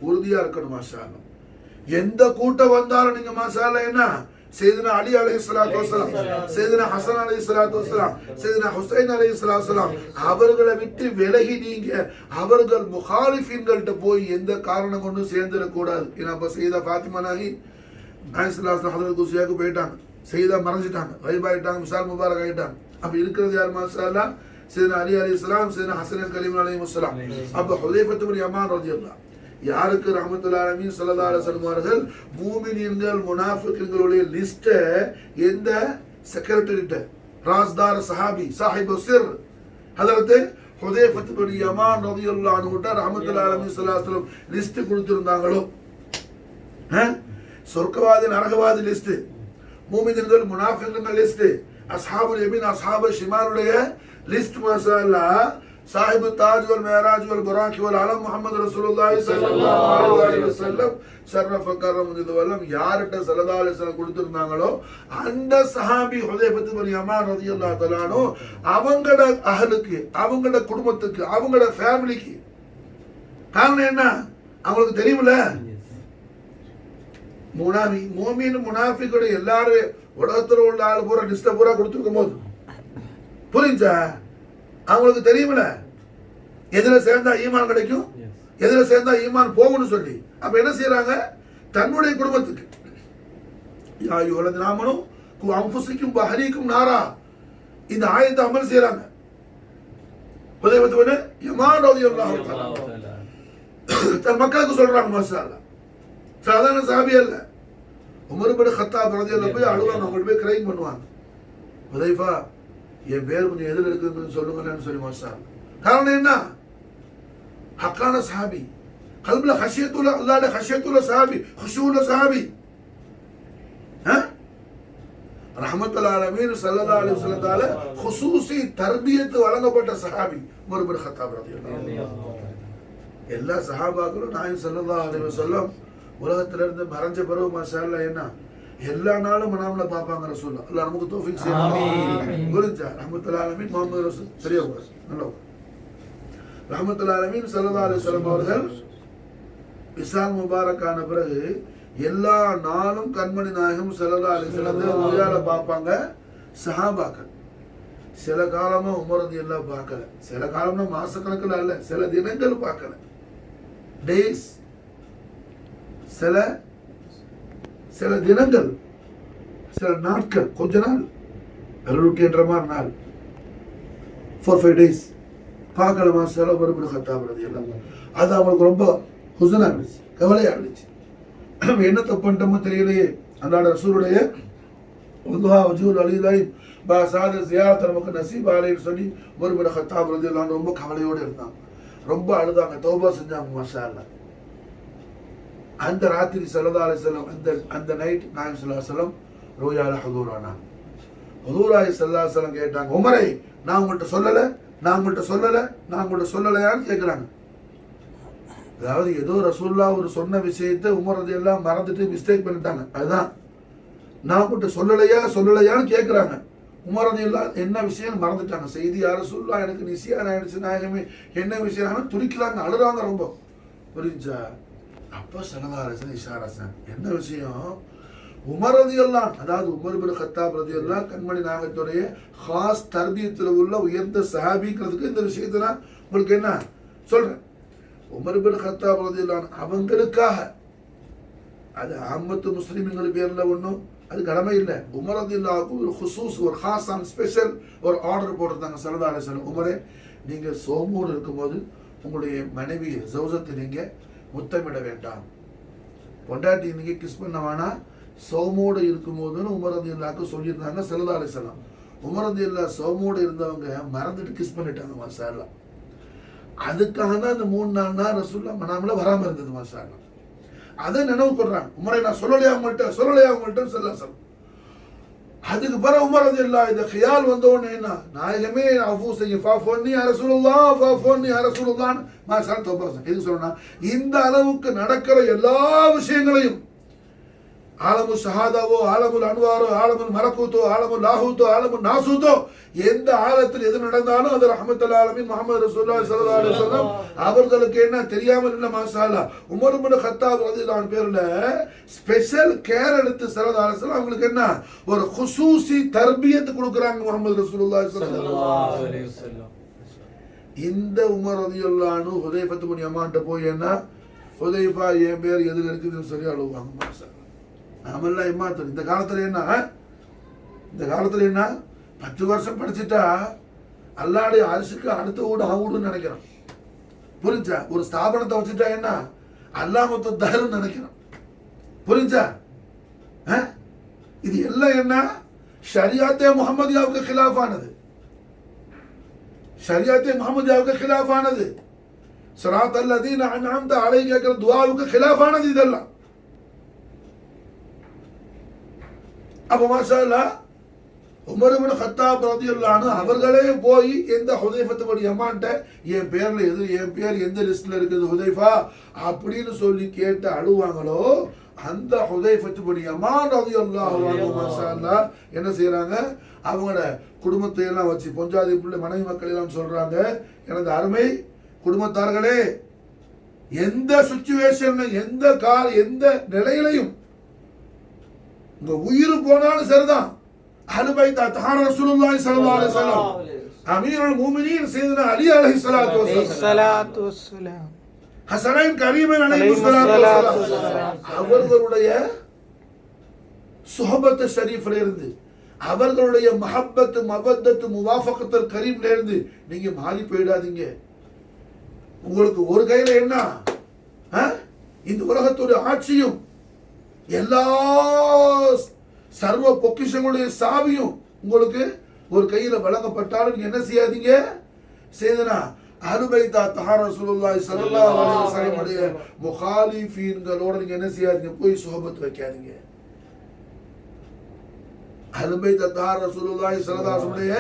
உறுதியா இருக்கணும் மாஷா அல்லாஹ். எந்த கூட்டம் வந்தாலும் நீங்க மாஷா அல்லாஹ் என்ன சையதுனா அலி அலைஹிஸ்ஸலாத்து வஸலாம், சையதுனா ஹஸன் அலைஹிஸ்ஸலாத்து வஸலாம், சையதுனா ஹுசைன் அலைஹிஸ்ஸலாத்து வஸலாம் அவர்களை விட்டு விலகி நீங்க அவர்கள் முகாலிஃபின்கள்ட்ட போய் எந்த காரணம் கொண்டு சேர்ந்துட கூடாது. ஏன்னா இப்ப சையதா ஃபாத்திமா நாகி அலைஹிஸ்ஸலாத்து ஹஜ்ரத் குசியாக்கு போயிட்டாங்க, சையதா மறைஞ்சிட்டாங்க, வைபாயிட்டாங்க, மிசால் முபாரக் ஆயிட்டாங்க. அப்ப இருக்கிறது யார் மாஷா அல்லாஹ் சையதுனா அலி அலைஹிஸ்ஸலாம், சையதுனா ஹஸன் கலீம் அலைஹிஸ்ஸலாம். அப்ப ஹுதைஃபத் பின் யமான் ரலியல்லாஹு யாருக்கு ரஹ்மத்துல் ஆலமீன் ஸல்லல்லாஹு அலைஹி வஸல்லம் அவர்கள் மூமினீன்கள் முனாஃபிக்குகளுடைய லிஸ்ட் எந்த செக்ரட்டரிட்ட ராஸ்தார் சஹாபி சாஹிபு சிர் ஹஜரத் ஹுதைஃபத் பின் யமான் ரலியல்லாஹு அன்ஹு ரஹ்மத்துல் ஆலமீன் ஸல்லல்லாஹு அலைஹி வஸல்லம் லிஸ்ட் கொடுத்திருந்தாங்களோ, சொர்க்கவாதி நரகவாதி லிஸ்ட், மூமினீன்கள் முனாஃபிக்குகள் லிஸ்ட், அஸ்ஹாபுல் யமீன் அஸ்ஹாபுல் ஷிமாலுடைய லிஸ்ட் மாஷா அல்லாஹ் साहिब ताज वल मेराज वल बुराक वल आलम मोहम्मद रसूलुल्लाह सल्लल्लाहु अलैहि वसल्लम शरफ करम वल्लम யார்ட்ட ஸல்லல்லாஹு அலைஹி வஸல்லம் கொடுத்திருந்தாங்களோ அந்த சஹாபி ஹுதைஃபத் பின் யமான் ரலியல்லாஹு தஆலா அன்ஹு அவங்களோட அஹலுக்கு அவங்களோட குடும்பத்துக்கு அவங்களோட ஃபேமிலிக்கு காரணம் என்ன அவங்களுக்கு தெரியும்ல, மூமின் முனாஃபிகோட எல்லாரும் உலகத்துல உள்ள ஆள் பூரா லிஸ்ட் பூரா கொடுத்துருக்கும் போது புரிஞ்சா அவங்களுக்கு தெரியுமில்ல எதுல சேர்ந்தா ஈமான் கிடைக்கும், எதுல சேர்ந்தா ஈமான் போகும்னு சொல்லி அப்ப என்ன செய்யறாங்க, தன்னுடைய குடும்பத்துக்கு யா அய்யுஹல்லதீன ஆமனூ கு அன்ஃபுஸக்கும் வ அஹ்லீக்கும் நாரா, இந்த ஆயத்தை அமல் செய்யறாங்க. ஹுதைஃபத்து பின் யமான் ரலியல்லாஹு தஆலா தன் மக்களுக்கு சொல்றாங்க. மாஷா அல்லாஹ், சாதாரண சஹாபி அல்ல. உமர் பின் கத்தாப் ரலியல்லாஹு போய் அழுவாங்க, அவங்க போய் கிரைம் பண்ணுவாங்க. ஹுதைஃபா, என் பேர் கொஞ்சம் எதில் இருக்குன்னு சொல்லுங்கன்னு சொல்லி. மாஷா அல்லாஹ், காரணம் என்ன? ஹக்கான சஹாபி, கல்புல ஹஷியத்துள்ள, அல்லாஹ்வுடைய ஹஷியத்துள்ள சஹாபி, குஷூல சஹாபி. ரஹ்மத்துல் ஆலமீன் ஸல்லல்லாஹு அலைஹி வஸல்லத்தால குசூசி தர்பியத்து வழங்கப்பட்ட சஹாபி உமர் பின் கத்தாப் ரலியல்லாஹு அன்ஹு. எல்லா சஹாபாக்களும் நாயகம் ஸல்லல்லாஹு அலைஹி வஸல்லம் உலகத்துல இருந்து மறைஞ்ச பிறகு மாஷா அல்லாஹ் என்ன எல்லா நாளும் மனாம்ல பாப்பாங்க ரசூலுல்லாஹ். அல்லாஹ் நமக்கு தௌஃபீக் செய்யணும். ஆமீன். புரிஞ்சா? ரஹ்மத்துல் ஆலமீன் முஹம்மது ரசூல் சரியா போற நல்லா. ரஹ்மத்துல் ஆலமீன் ஸல்லல்லாஹு அலைஹி வஸல்லம் அவர்கள் இஸ்லாம் முபாரக்கான பிறகு எல்லா நாளும் கண்மணி நாயகம் ஸல்லல்லாஹு அலைஹி வஸல்லம் உயால பார்ப்பாங்க சஹாபாக்கள். சில காலமா உமர் ரலியல்லாஹு பார்க்கல, சில காலம்னா மாசக்கணக்கில் அல்ல, சில தினங்கள் பார்க்கல, டேஸ், சில தினங்கள், சில நாட்கள், கொஞ்ச நாள், 200 மாதிரி நாள், 4-5 டேஸ் பார்க்கல. மாஷா உமர் பின் கத்தாப் ரலியல்லாஹு அது அவங்களுக்கு ரொம்ப ஹுசனா இருந்துச்சு, கவலையா இருந்துச்சு. என்ன தப்பு பண்ணிட்டோமோ தெரியலையே, அல்லாஹ் ரசூலுடைய உதுஹா வஜூல் அலிதாய் பாசாத ஜியாரத் நமக்கு நசீப் ஆலைன்னு சொல்லி உமர் பின் கத்தாப் ரலியல்லாஹு அன்ஹு ரொம்ப கவலையோடு இருந்தாங்க, ரொம்ப அழுதாங்க, தௌபா செஞ்சாங்க. மாஷா அல்லாஹ், அந்த ராத்திரி ஸல்லல்லாஹு அலைஹி வஸல்லம் அந்த நைட் நாயகம் ஸல்லல்லாஹு அலைஹி வஸல்லம் ரோயால ஹுதூரானா. ஹுதூராய் ஸல்லல்லாஹு அலைஹி வஸல்லம் கேட்டாங்க, உமரை நான் உங்கள்கிட்ட சொல்லலையான்னு கேட்குறாங்க. அதாவது ஏதோ ரசூலுல்லாஹ் ஒரு சொன்ன விஷயத்தை உமர் ரலியல்லாஹு மறந்துட்டு மிஸ்டேக் பண்ணிட்டாங்க. அதுதான் நான் உங்கள்கிட்ட சொல்லலையான்னு கேட்குறாங்க. உமர் ரலியல்லாஹு என்ன விஷயம் மறந்துட்டாங்க. செய்தி யா ரசூலுல்லாஹ் எனக்கு நிசியான் ஆயிடுச்சு நாயகமே, என்ன விஷயம் துடிக்கிறாங்க, அழுறாங்க ரொம்ப. புரிஞ்சா? அப்போ ஸல்லல்லாஹு அலைஹி வஸல்லம் இஷாரா செஞ்சாங்க. என்ன விஷயம்? உமர் ரலியல்லாஹு, அதாவது உமர் பின் கத்தாப் ரலியல்லாஹு கண்மணி நாயகத்துடைய ஹாஸ் தர்பியத்தில் உள்ள உயர்ந்த சஹாபிங்கிறதுக்கு இந்த விஷயத்தை நான் உங்களுக்கு என்ன சொல்றேன். உமர் பின் கத்தாப் ரலியல்லாஹு அவங்களுக்காக, அது அஹ்மத்து முஸ்லிம்கள் பேர்ல ஒன்றும் அது கடமை இல்லை. உமர் ரலியல்லாஹு ஒரு குசூஸ், ஒரு ஹாஸான் ஸ்பெஷல் ஒரு ஆர்டர் போட்டிருந்தாங்க ஸல்லல்லாஹு அலைஹி வஸல்லம். உமரே, நீங்க சோமோடு இருக்கும்போது உங்களுடைய மனைவி ஜௌஜத்தை நீங்க முத்தமிட வேண்டாம், பொண்டாட்டி நீங்க கிஸ் பண்ண வேணாம், சோமோடு இருக்கும்போதுன்னு உமர் ரலியல்லாஹு சொல்லியிருந்தாங்க ஸல்லல்லாஹு அலைஹி வஸல்லம். உமர் ரலியல்லாஹு சோமோடு இருந்தவங்க மறந்துட்டு கிஸ் பண்ணிட்டாங்க. மாஷா அல்லாஹ், அதுக்காக தான் இந்த 3-4 நாள் ரசூலுல்லாஹ் மனாமல வராம இருந்தது. மாஷா அல்லாஹ், அதை நினைவு கொள்றாங்க. உமரை நான் சொல்லலையா உங்கள்கிட்ட ஸல்லல்லாஹு அலைஹி வஸல்லம். அதுக்கு பிறகு உமர் ரலியல்லாஹு இந்த ஹியால் வந்த உடனே என்ன, நாயகமே அஃபூ செய்ய ஃபஃபோன்னி யா ரசூலுல்லாஹ் மாஷா அல்லாஹ் தௌபா. எதுக்கு சொல்றேன்னா, இந்த அளவுக்கு நடக்கிற எல்லா விஷயங்களையும், ஆலமு ஷஹாதாவோ, ஆலமுல் அன்வாரோ, ஆலமுல் மலக்கூத்தோ, ஆலமுல் லாஹூத்தோ, ஆலமுல் நாசூத்தோ, எந்த ஆலத்தில் எது நடந்தாலும் அது ரஹ்மத்துல் ஆலமீன் முஹம்மது ரசூலுல்லாஹி ஸல்லல்லாஹு அலைஹி வஸல்லம் அவர்களுக்கு என்ன தெரியாமல் இல்லை. மாஷா அல்லாஹ், உமர் பின் கத்தாப் ரலியல்லாஹு அன்ஹு பேர்ல ஸ்பெஷல் கேர் எடுத்து ஸல்லல்லாஹு அலைஹி வஸல்லம் அவங்களுக்கு என்ன ஒரு குசூசி தர்பியத் கொடுக்குறாங்க முஹம்மது ரசூலுல்லாஹி ஸல்லல்லாஹு அலைஹி வஸல்லம். இந்த உமர் ரலியல்லாஹு அன்ஹு ஹுதைஃபத்து பின் யமான்ட்ட போய் என்ன, ஹுதைஃபா என் பேர் எதுல இருக்குதுன்னு சொல்லி அழுவாங்க. மாஷா அல்லாஹ், நாமெல்லாம் ஏமாத்தோம். இந்த காலத்துல என்ன 10 வருஷம் படிச்சுட்டா அல்லாஹ்வுடைய அரிசிக்கு அடுத்த வீடு ஆவுடுன்னு நினைக்கிறோம். புரிஞ்சா? ஒரு ஸ்தாபனத்தை வச்சுட்டா என்ன அல்லாஹ் மொத்த தஹருன்னு நினைக்கிறோம். புரிஞ்சா? இது எல்லாம் என்ன ஷரியாத்தே முஹம்மதியாவுக்கு கிலாஃபானது, ஷரியாத்தே முஹம்மதியாவுக்கு கிலாஃபானது, ஸிராத் அல்லதீன அன்அம்த அலைஹிம் கேட்கிற துஆவுக்கு கிலாஃபானது இதெல்லாம். அப்போ மாஷா அல்லாஹ் உமர் பின் கத்தாப் ரலியல்லாஹு அன்ஹு அவர்களே போய் எந்த ஹுதைஃபத்து பின் யமான்ட்ட என் பேர்ல என் பேர் எந்த லிஸ்ட்ல இருக்குது ஹுதைஃபா அப்படின்னு சொல்லி கேட்டு அழுவாங்களோ, அந்த ஹுதைஃபத்து பின் யமான் ரலியல்லாஹு அன்ஹு மாஷா அல்லாஹ் என்ன செய்யறாங்க, அவங்களோட குடும்பத்தை எல்லாம் வச்சு பொஞ்சாதி பிள்ளை மனைவி மக்கள் எல்லாம் சொல்றாங்க, எனது அருமை குடும்பத்தார்களே, எந்த சிச்சுவேஷன்ல எந்த நிலையிலையும் உங்க உயிர் போனாலும் சரிதான், அஹ்லு பைத் தஹார ரசூலுல்லாஹி ஸல்லல்லாஹு அலைஹி வஸல்லம் அமீருல் முஃமினீன் சையதுனா அலி அலைஹிஸ்ஸலாத்து வஸலாம், ஹஸனைன் கரீமைன் அலைஹிஸ்ஸலாத்து வஸலாம் அவர்களுடைய சுஹபத் ஷரீஃப்ல இருந்து அவர்களுடைய மஹப்பத்து மவத்தத்து முவாஃபகத்தல் கரீம்ல இருந்து நீங்க மாறி போயிடாதீங்க. உங்களுக்கு ஒரு கையில என்ன, இந்த உலகத்துடைய ஆட்சியும் எல்லா சர்வ பொக்கிஷங்களுடைய சாவியும் உங்களுக்கு ஒரு கையில வழங்கப்பட்டாலும் நீங்க என்ன செய்யாதீங்க, செய்தனா அஹ்லுபைத்தா தஹார ரசூலுல்லாஹி ஸல்லல்லாஹு அலைஹி வஸல்லம் உடைய முகாலிஃபீன்களோட நீங்க என்ன செய்யாதீங்க, போய் சுஹபத் வைக்காதீங்க. அஹ்லுபைத்தா தஹார ரசூலுல்லாஹி ஸல்லல்லாஹு அலைஹி வஸல்லம் உடைய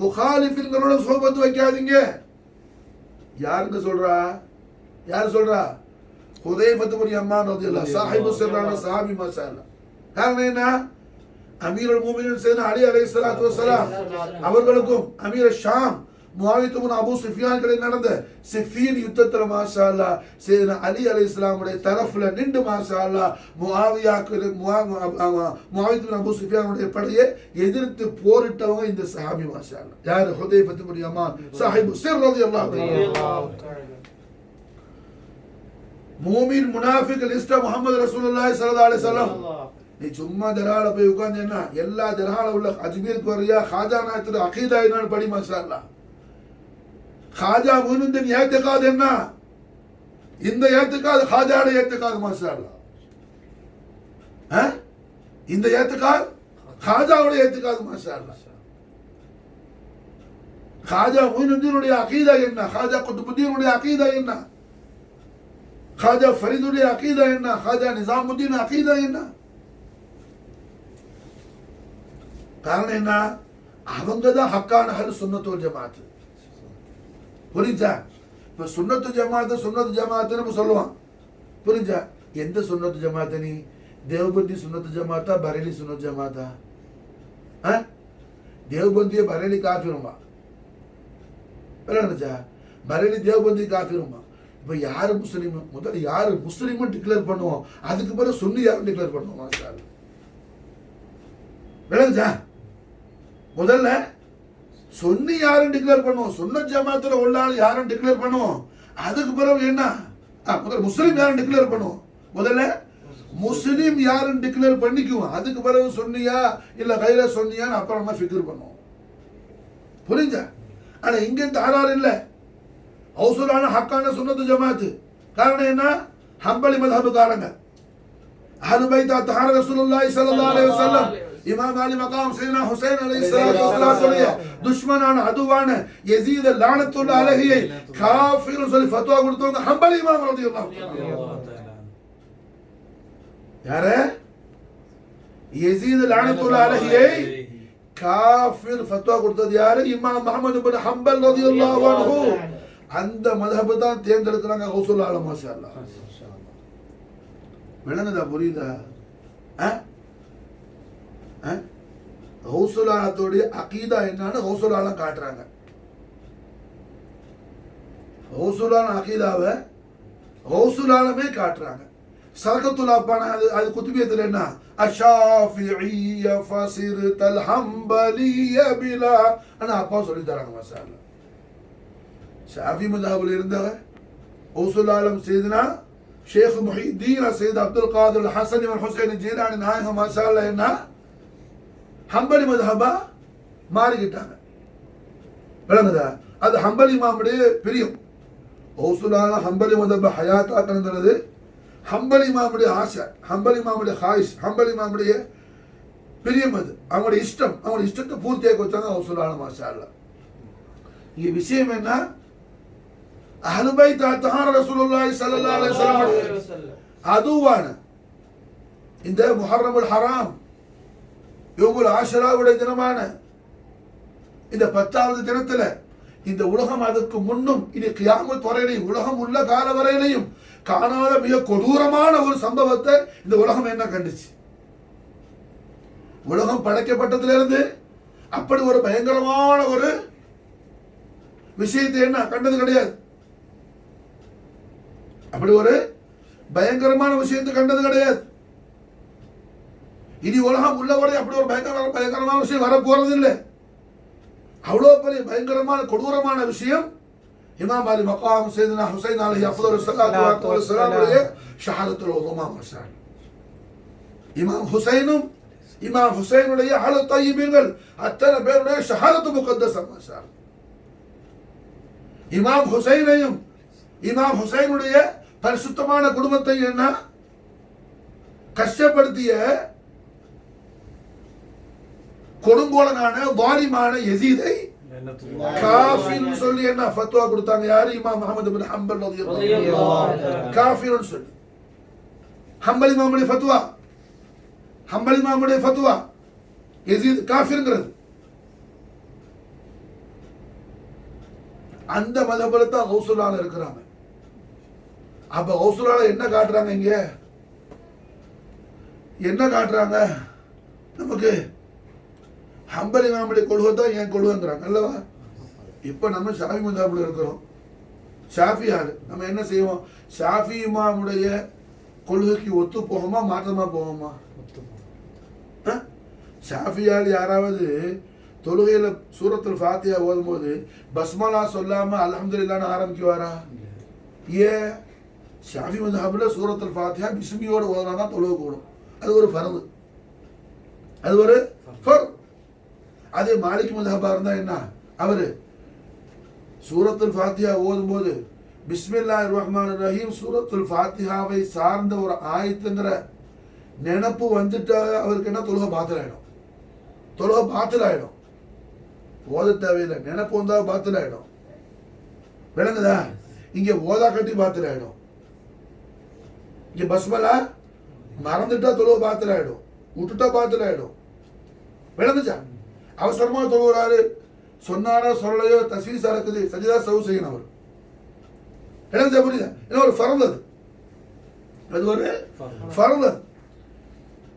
முகாலிஃபீன்களோட சுஹபத் வைக்காதீங்க. யாருங்க சொல்றா, யார் சொல்றா? ஹுதைஃபத்து பின் யமான் ரலியல்லாஹு சாஹிபு சிர்ரான சஹாபி மாஷாஅல்லாஹ். காரணம் என்ன, அமீருல் முஃமினீன் சையதுனா அலி அலைஹிஸ்ஸலாத்து வஸ்ஸலாம் அவர்களுக்கும் அமீர் ஷாம் முஆவியா பின் அபூ சுஃபியான் கிடை நடந்த சிஃபீன் யுத்தத்துல மாஷாஅல்லாஹ் சையதுனா அலி அலைஹிஸ்ஸலாமுடைய தரஃப்ல நின்று மாஷாஅல்லாஹ் முஆவியா பின் அபூ சுஃபியானுடைய படையை எதிர்த்து போரிட்டவங்க இந்த சஹாபி மாஷாஅல்லாஹ். யார்? ஹுதைஃபத்து பின் யமான் சாஹிபு சிர் ரலியல்லாஹு அன்ஹு. மூமின் முனாஃபிக் லிஸ்ட் முஹம்மது ரசூலுல்லாஹி ஸல்லல்லாஹு அலைஹி வஸல்லம். நீ சும்மா தரால போய் உட்கார்ந்தேன்னா எல்லா தரால உள்ள அஜ்மீருக்கு வரியா காஜா நாயத்துடைய அகீதா என்னன்னு படி மாஷாஅல்லாஹ். காஜா முயினுத்தீன் ஏத்திகாத் என்ன, இந்த ஏத்திகாத் காஜாவுடைய ஏத்திகாத் மாஷாஅல்லாஹ். இந்த ஏத்திகாத் காஜாவுடைய ஏத்திகாத் மாஷாஅல்லாஹ். காஜா முயினுத்தீனுடைய அகீதா என்ன, காஜா குத்புத்தீனுடைய அகீதா என்ன, காஜா ஃபரீதுடைய அகீதா என்ன, காஜா நிசாமுத்தீன் அகீதா என்ன? காரணம் என்ன, அவங்க தான் ஹக்கான அஹ்லு சுன்னத் வல் ஜமாத். புரிஞ்சா? இப்ப சுன்னத்து ஜமாத் நம்ம சொல்லுவான், புரிஞ்சா? எந்த சுன்னத்து ஜமாத்? நீ தேவபந்தி சுன்னத்து ஜமாத்தா, பரேலி சுன்னத் ஜமாத்தா? தேவபந்திய பரேலி காஃபிருமா, விளங்குச்சா? பரேலி தேவபந்தி காஃபிருமா. இப்ப யாரு முஸ்லீம், முதல்ல யாரு முஸ்லீம் டிக்ளேர் பண்ணுவோம், அதுக்கு பிறகு சுன்னி யாரும் டிக்ளேர் பண்ணுவோம். மாஷாஅல்லாஹ், விளங்குச்சா? முதல்ல சுன்னி யாரும் டிக்ளேர் பண்ணுவோம், சுன்னத் ஜமாத்துல உள்ள ஆள் யாரும் டிக்ளேர் பண்ணுவோம், அதுக்கு பிறகு என்ன, முதல்ல முஸ்லீம் யாரும் டிக்ளேர் பண்ணுவோம். முதல்ல முஸ்லீம் யாரும் டிக்ளேர் பண்ணிக்குவோம், அதுக்கு பிறகு சுன்னியா இல்ல கைர சுன்னியான்னு அப்புறமா ஃபிக்ர் பண்ணுவோம். புரிஞ்சா? ஆனா இங்க தாரார் இல்ல, ஹவுசுலான ஹக்கான சுன்னத்து ஜமாத். காரணம் என்ன, ஹம்பலி மذஹபுக்காரங்க. அஹ்லு பைத் தஹார ரசூலுல்லாஹி ஸல்லல்லாஹு அலைஹி வஸல்லம் இமாம் அலி மகாம் சையதுனா ஹுசைன் அலைஹிஸ்ஸலாத்து வஸ்ஸலாம் துஷ்மனான அதுவான யஸீத் லஅனத்துல்லாஹி அலைஹி காஃபிர் சொல்லி ஃபத்வா கொடுத்தவங்க ஹம்பலி இமாம் ரலியல்லாஹு தஆலா. யாரே? யஸீத் லஅனத்துல்லாஹி அலைஹி காஃபிர் ஃபத்வா கொடுத்தது யாரு? இமாம் முஹம்மது இப்னு ஹம்பல் ரலியல்லாஹு அன்ஹு. அந்த மذஹபு தான் தேர்ந்தெடுக்கிறாங்க கௌசுல் ஆலம். மாஷாஅல்லாஹ், விளங்குதா? புரியுதா? கௌசுல் ஆலத்துடைய அகீதா என்னன்னு கௌசுல் ஆலம் காட்டுறாங்க. கௌசுல் ஆலம் அகீதாவை கௌசுல் ஆலமே காட்டுறாங்க. சரகத்துல் அப்பான அது குத்துபியத்துல என்ன, அஷாஃபிஇய்ய ஃபஸிர்தல் ஹம்பலிய பிலா அண்ணா அப்பா சொல்லி தராங்க. மாஷாஅல்லாஹ், ஷாஃபி மذஹபில் இருந்தவங்க கௌசுல் ஆலம் சையதுனா ஷேக் முஹித்தீன் சையத் அப்துல் காதிர் அல் ஹஸன் இப்னு ஹுசைன் ஜீலானி நாயகம் மாஷாஅல்லாஹ் என்ன ஹம்பலி மذஹபா மாறிக்கிட்டாங்க. விளங்குதா? அது ஹம்பலி இமாமுடைய பிரியம். கௌசுல் ஆலம் ஹம்பலி மذஹப ஹயாத்தாக்குறது ஹம்பலி இமாமுடைய ஆசை, ஹம்பலி இமாமுடைய ஹாயிஷ், ஹம்பலி இமாமுடைய பிரியம். அது அவங்களுடைய இஷ்டம், அவங்களுடைய இஷ்டத்தை பூர்த்தியாக்கி வச்சாங்க கௌசுல் ஆலம். மாஷாஅல்லாஹ், இங்க விஷயம் என்ன, அஹ்லு பைத் தஹார ரசூலுல்லாஹி ஸல்லல்லாஹு அலைஹி வஸல்லம் அதுவான இந்த முஹர்ரமுல் ஹராம் யோமுல் ஆஷராவுடைய தினமான இந்த 10வது தினத்துல இந்த உலகம் அதற்கு முன்னும் இனி கியாமத் வரையிலையும் உலகம் உள்ள கால வரையிலையும் காணாத மிக கொடூரமான ஒரு சம்பவத்தை இந்த உலகம் என்ன கண்டுச்சு. உலகம் படைக்கப்பட்டதிலிருந்து அப்படி ஒரு பயங்கரமான ஒரு விஷயத்தை என்ன கண்டது கிடையாது. அப்படி ஒரு பயங்கரமான விஷயத்தை கண்டது கிடையாது. இனி உலகம் உள்ளவரை அப்படி ஒரு பயங்கரமான விஷயம் வர போறது இல்லை. அவ்வளோ பெரிய பயங்கரமான கொடூரமான விஷயம் இமாம் அலி மகாம் சையதுனா ஹுசைன் அலைஹி அஃதலுஸ் ஸலாத்து வஸ்ஸலாம் உடைய ஷஹாதத்துல் உதுமா. மாஷாஅல்லாஹ், இமாம் ஹுசைனும் இமாம் ஹுசைனுடைய ஆளு தாயிபீன்கள் அத்தனை பேருடைய ஷஹாதத்து முகத்தஸம் மாஷா அல்லாஹ். இமாம் ஹுசைனையும் இமாம் ஹுசைனுடைய பரிசுத்தமான குடும்பத்தை என்ன கஷ்டப்படுத்திய கொடுங்கோலனான வாலிமான யசீதை காஃபிர்னு சொல்லி என்ன ஃபத்வா கொடுத்தாங்க? யாரு? இமாம் அஹ்மத் பின் ஹம்பல் ரலியல்லாஹு அன்ஹு. காஃபிர்னு சொல்லி ஹம்பல் இமாமுடைய ஃபத்வா, ஹம்பல் இமாமுடைய ஃபத்வா யசீத் காஃபிர்ங்கிறது. அந்த மதபல தான் கௌசுலால இருக்கிறாங்க. அப்ப கௌசுலால என்ன காட்டுறாங்க? இங்க என்ன காட்டுறாங்க? நமக்கு ஹம்பல் இமாமுடைய கொள்கை தான் என் கொள்கைங்கிறாங்க அல்லவா? இப்ப நம்ம ஷாஃபி மதபுல இருக்கிறோம், ஷாஃபி ஆளு. நம்ம என்ன செய்வோம்? ஷாஃபி இமாமுடைய கொள்கைக்கு ஒத்து போகுமா மாற்றமா போகுமா? ஷாஃபி ஆள் யாராவது தொழுகையில சூரத்துல் ஃபாத்திஹா ஓதும் போது பஸ்மலா சொல்லாம அல்ஹம்துலில்லாஹ்னு ஆரம்பிக்குவாரா? ஏன்? ஷாஃபி மதஹப்ல சூரத்துல் ஃபாத்திஹா பிஸ்மியோட ஓதுனா தான் தொழுகை கூடும். அது ஒரு ஃபர்து, அது ஒரு ஃபர்து. அதே மாலிக் மதஹபா இருந்தா என்ன? அவரு சூரத்துல் ஃபாத்திஹா ஓதும் போது பிஸ்மில்லாஹிர் ரஹ்மானிர் ரஹீம் சூரத்துல் ஃபாத்திஹாவை சார்ந்த ஒரு ஆயத்துங்கிற நினைப்பு வந்துட்டா அவருக்கு என்ன? தொழுகை பாத்தில் ஆயிடும். தொழுகை பாத்தில் ஆயிடும். ஓத தேவையில்லை, நினைப்பு வந்தா பாத்தில் ஆயிடும். விளங்குதா? இங்க ஓதா கட்டி பாத்தில் ஆயிடும். இங்க பஸ்மலா மறந்துட்டா தொழுகை பாத்தில் ஆயிடும், விட்டுட்டா பாத்தில் ஆயிடும். விளங்குச்சா? அவசரமா தொழுகிறாரு, சொன்னாரோ சொல்லலையோ தஸ்வீஸ் இருக்குது, சஜிதா சவு செய்யணும் அவர். விளங்குச்சா? புரியுதா? ஏன்னா ஒரு ஃபர்து, அது ஒரு ஃபர்து.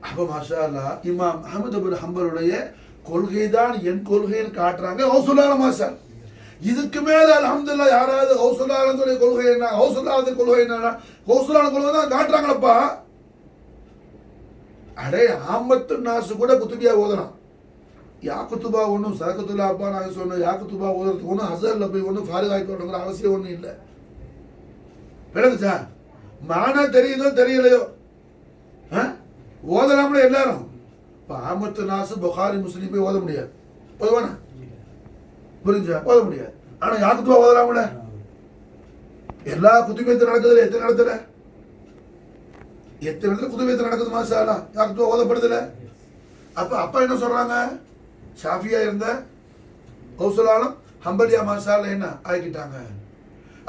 அப்ப மாஷா அல்லாஹ் இமாம் அஹ்மத் பின் ஹம்பலுடைய கொள்கை தான் என் கொள்கைன்னு காட்டுறாங்க கௌசுல்லால. மாஷா இதுக்கு மேல அல்ஹம்துலில்லாஹ் யாராவது கௌசுல்லாஹ்வுடைய கொள்கை என்ன, கௌசுல்லாஹ்வுடைய கொள்கை என்ன, கௌசுல்லாஹ் கொள்கை தான் காட்டுறாங்களப்பா. அடே ஆமத்து நாசு கூட குத்துபியா ஓதலாம். யா குத்துபா ஒன்றும் சரக்கத்துல்லா அப்பா நாங்கள் சொன்னோம், யா குத்துபா ஓதுறதுக்கு ஒன்றும் அசரில் போய் ஒன்றும் ஃபாரிக் ஆகிட்டு அவசியம் ஒன்றும் இல்லை. விளங்குச்சா? மானா தெரியுதோ தெரியலையோ ஓதலாம்ல எல்லாரும். இப்போ ஆமத்து நாசு புகாரி முஸ்லீம் போய் ஓத முடியாது, ஓதுவானா? புரிஞ்சா? ஓத முடியாது. ஆனா யா குத்துபா ஓதலாம்ல. எல்லா குத்துபியத்தில் நடக்குதுல, எத்தனை இடத்துல குத்துபியத்தில் நடக்குது மாஷா அல்லாஹ், யா குத்துபா ஓதப்படுதுல. அப்ப அப்பா என்ன சொல்றாங்க? ஷாஃபியா இருந்த கௌசுலாலும் ஹம்பலியா மாஷா அல்லாஹ் என்ன ஆக்கிட்டாங்க.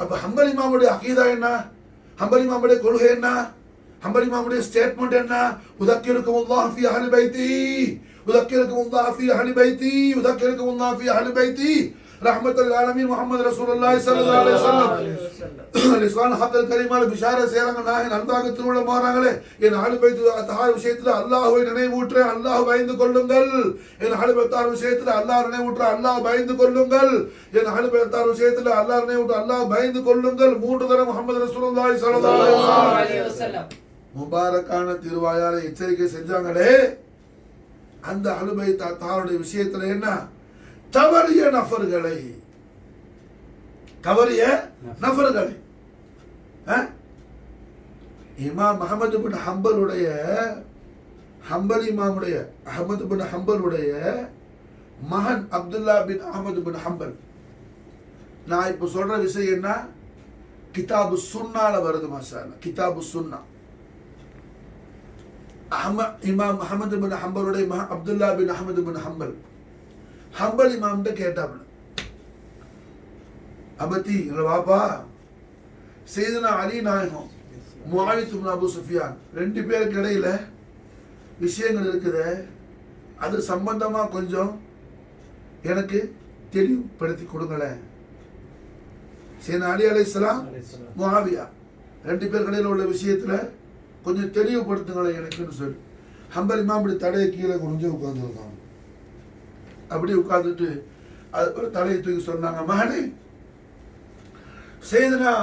அப்ப ஹம்பல் இமாமுடைய அகீதா என்ன, ஹம்பல் இமாமுடைய கொள்கை என்ன, ஹம்பல் இமாமுடைய ஸ்டேட்மெண்ட் என்ன? உதக்கிருக்குமுல்லாஹ் ஃபீ அஹ்லி பைத்தி, உதக்கிருக்குமுல்லாஹ் ஃபீ அஹ்லி பைத்தி, உதக்கிருக்குமுல்லாஹ் ஃபீ அஹ்லி பைத்தி ரஹ்மத்துல் ஆலமீன் முஹம்மது ரசூலுல்லாஹி ஸல்லல்லாஹு அலைஹி வஸல்லம். லிஸ்வான் ஹக்கல் கரீமால பிஷார செய்றாங்க. நான் அல்லாஹ்வுக்கு திருவுள்ள மாறாங்களே, என் அஹ்லி பைத் தஹார் விஷயத்துல அல்லாஹ்வை நினைவூற்று, அல்லாஹ் பயந்து கொள்ளுங்கள். என் அஹ்லி பைத்தார் விஷயத்துல அல்லாஹ் நினைவூற்று, அல்லாஹ் பயந்து கொள்ளுங்கள். என் அஹ்லி பைத்தார் விஷயத்துல அல்லாஹ் நினைவூற்று, அல்லாஹ் பயந்து கொள்ளுங்கள். 3 தடவை முஹம்மது ரசூலுல்லாஹி ஸல்லல்லாஹு அலைஹி வஸல்லம் முபாரக்கான திருவாயால எச்சரிக்கை செஞ்சாங்களே. அந்த அஹ்லி பைத் தஹாருடைய விஷயத்துல என்ன? தவறிய நபர்களை, தவறிய நபர்களை இமாம் அஹ்மத் பின் ஹம்பலுடைய, ஹம்பல் இமாமுடைய அஹ்மத் பின் ஹம்பலுடைய மகன் அப்துல்லா பின் அஹ்மத் பின் ஹம்பல். நான் இப்ப சொல்ற விஷயம் என்ன? கிதாபு சுன்னால வருது மாஷா அல்லாஹ். கிதாபு சுன்னா இமாம் அஹ்மத் பின் ஹம்பலுடைய மகன் அப்துல்லா பின் அஹ்மத் பின் ஹம்பல் ஹம்பல் இமாம்கிட்ட கேட்டாப்ல, அபத்தி எங்களை வாப்பா சையதுனா அலி நாயகம் முஆவியா இப்னு அபூ சுஃபியான் 2 பேருக்கு இடையில விஷயங்கள் இருக்குது, அது சம்பந்தமா கொஞ்சம் எனக்கு தெளிவுபடுத்தி கொடுங்களேன். சையதுனா அலி அலைஹிஸ்ஸலாம் முஆவியா 2 பேருக்கு இடையில உள்ள விஷயத்துல கொஞ்சம் தெளிவுபடுத்துங்களேன் எனக்குன்னு சொல்லி ஹம்பல் இமாம் இப்படி தலையை கீழே குனிஞ்சு உட்கார்ந்துருக்காங்க. அப்படி உட்கார்ந்துட்டு அது தலையை தூக்கி சொன்னாங்க, மகனே சையதுனா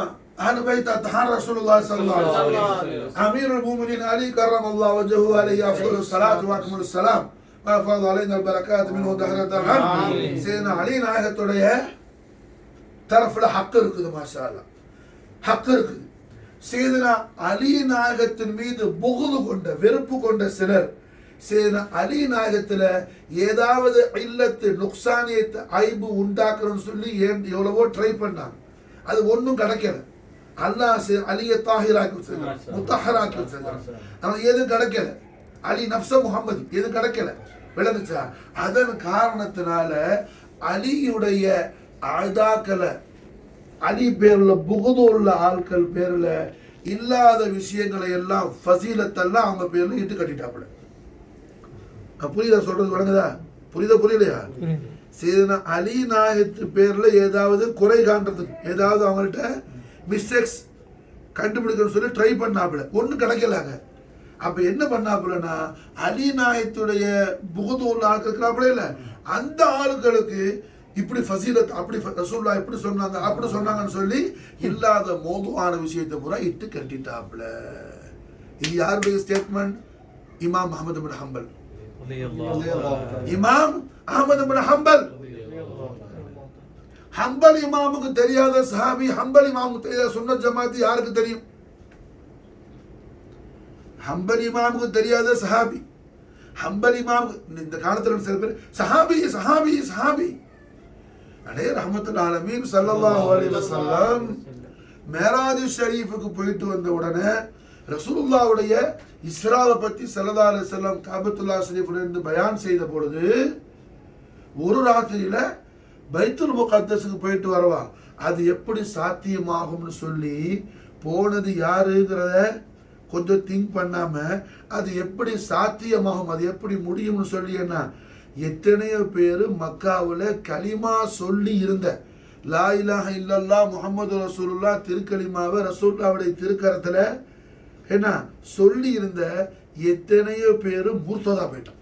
அஹ்லு பைத் தஹார் ரசூலுல்லாஹி ஸல்லல்லாஹு அலைஹி வஸல்லம் அமீருல் முஃமினீன் அலி கர்ரமல்லாஹு வஜஹு அலைஹி அஃதலுஸ் ஸலாத்து வ அக்மலுஸ் ஸலாம் வ ஃபது அலைனா அல் பரக்காத் மின்ஹு தஹரத்தன். சையதுனா அலி நாயகத்துடைய தரஃப்ல ஹக் இருக்குது மாஷா அல்லாஹ், ஹக் இருக்குது. சையதுனா அலி நாயகத்தின் மீது புகுது கொண்ட, வெறுப்பு கொண்ட சிலர் சரி அலி நாயகத்துல ஏதாவது இல்லத்து நுக்சானியத்தை ஐபு உண்டாக்குறோன்னு சொல்லி எவ்வளவோ ட்ரை பண்ணாங்க, அது ஒன்றும் கிடைக்கல. அல்லாஹ் அலியை தாஹிராக்கி வச்சிருக்கான், முத்தஹராக்கி வச்சிருக்கான், அவன் எதுவும் கிடைக்கல. அலி நப்ச முகமது எதுவும் கிடைக்கல, விளங்குச்சா? அதன் காரணத்தினால அலியுடைய அதாக்களை, அலி பேர்ல புகுது உள்ள ஆட்கள் பேர்ல இல்லாத விஷயங்களை எல்லாம் ஃபசீலத்தெல்லாம் அவங்க பேர்ல இட்டு கட்டிட்டாப்புல. புரியுதா சொல்றது? விளங்குதா? புரியலையா? சரி அலி நாயகத்து பேர்ல ஏதாவது குறை காண்றதுக்கு, ஏதாவது அவங்கள்ட்ட மிஸ்டேக்ஸ் கண்டுபிடிக்கணும்னு சொல்லி ட்ரை பண்ணாப்புல, ஒன்றும் கிடைக்கலாங்க. அப்ப என்ன பண்ணாப்புலன்னா அலி நாயகத்துடைய புகுது உள்ள ஆட்கள் இருக்கிறாப்புல இல்ல, அந்த ஆளுகளுக்கு இப்படி ஃபசீலத், அப்படி ரசூலுல்லாஹ் இப்படி சொன்னாங்க அப்படி சொன்னாங்கன்னு சொல்லி இல்லாத மோதுவான விஷயத்தை பூரா இட்டு கட்டிட்டாப்புல. இது யாருடைய ஸ்டேட்மெண்ட்? இமாம் அஹ்மத் பின் ஹம்பல். இமாம் அஹ்மத் பின் ஹம்பல். ஹம்பல் இமாமுக்கு தெரியாத சஹாபி, ஹம்பல் இமாமுக்கு தெரியாத சுன்னத் ஜமாத் யாருக்கு தெரியும்? ஹம்பல் இமாமுக்கு தெரியாத சஹாபி, ஹம்பல் இமாம். இந்த காலத்துல சில பேர் சஹாபி சஹாபி சஹாபி. அடே ரஹ்மத்துல் ஆலமீன் ஸல்லல்லாஹு அலைஹி வஸல்லம் மேராஜ் ஷரீஃபுக்கு போயிட்டு வந்த உடனே ரசூலுல்லாஹ்வுடைய இஸ்ராவை பத்தி ஸல்லல்லாஹு அலைஹி வஸல்லம் காபத்துல்லாஹ் ஷரீஃப்ல இருந்து பயான் செய்த பொழுது ஒரு ராத்திரியில பைத்துல் முகத்தஸுக்கு போயிட்டு வரவா, அது எப்படி சாத்தியமாகும்னு சொல்லி போனது யாருங்கிறத கொஞ்சம் திங்க் பண்ணாம அது எப்படி சாத்தியமாகும், அது எப்படி முடியும்னு சொல்லி என்ன எத்தனையோ பேர் மக்காவில் கலிமா சொல்லி இருந்த லா இலாஹ இல்லல்லாஹ் முஹம்மது ரசூலுல்லாஹ் திருக்கலிமாவை ரசூலுல்லாஹ்வுடைய திருக்கரத்துல என்ன சொல்லி இருந்த எத்தனையோ பேர் முர்த்ததா போயிட்டான்.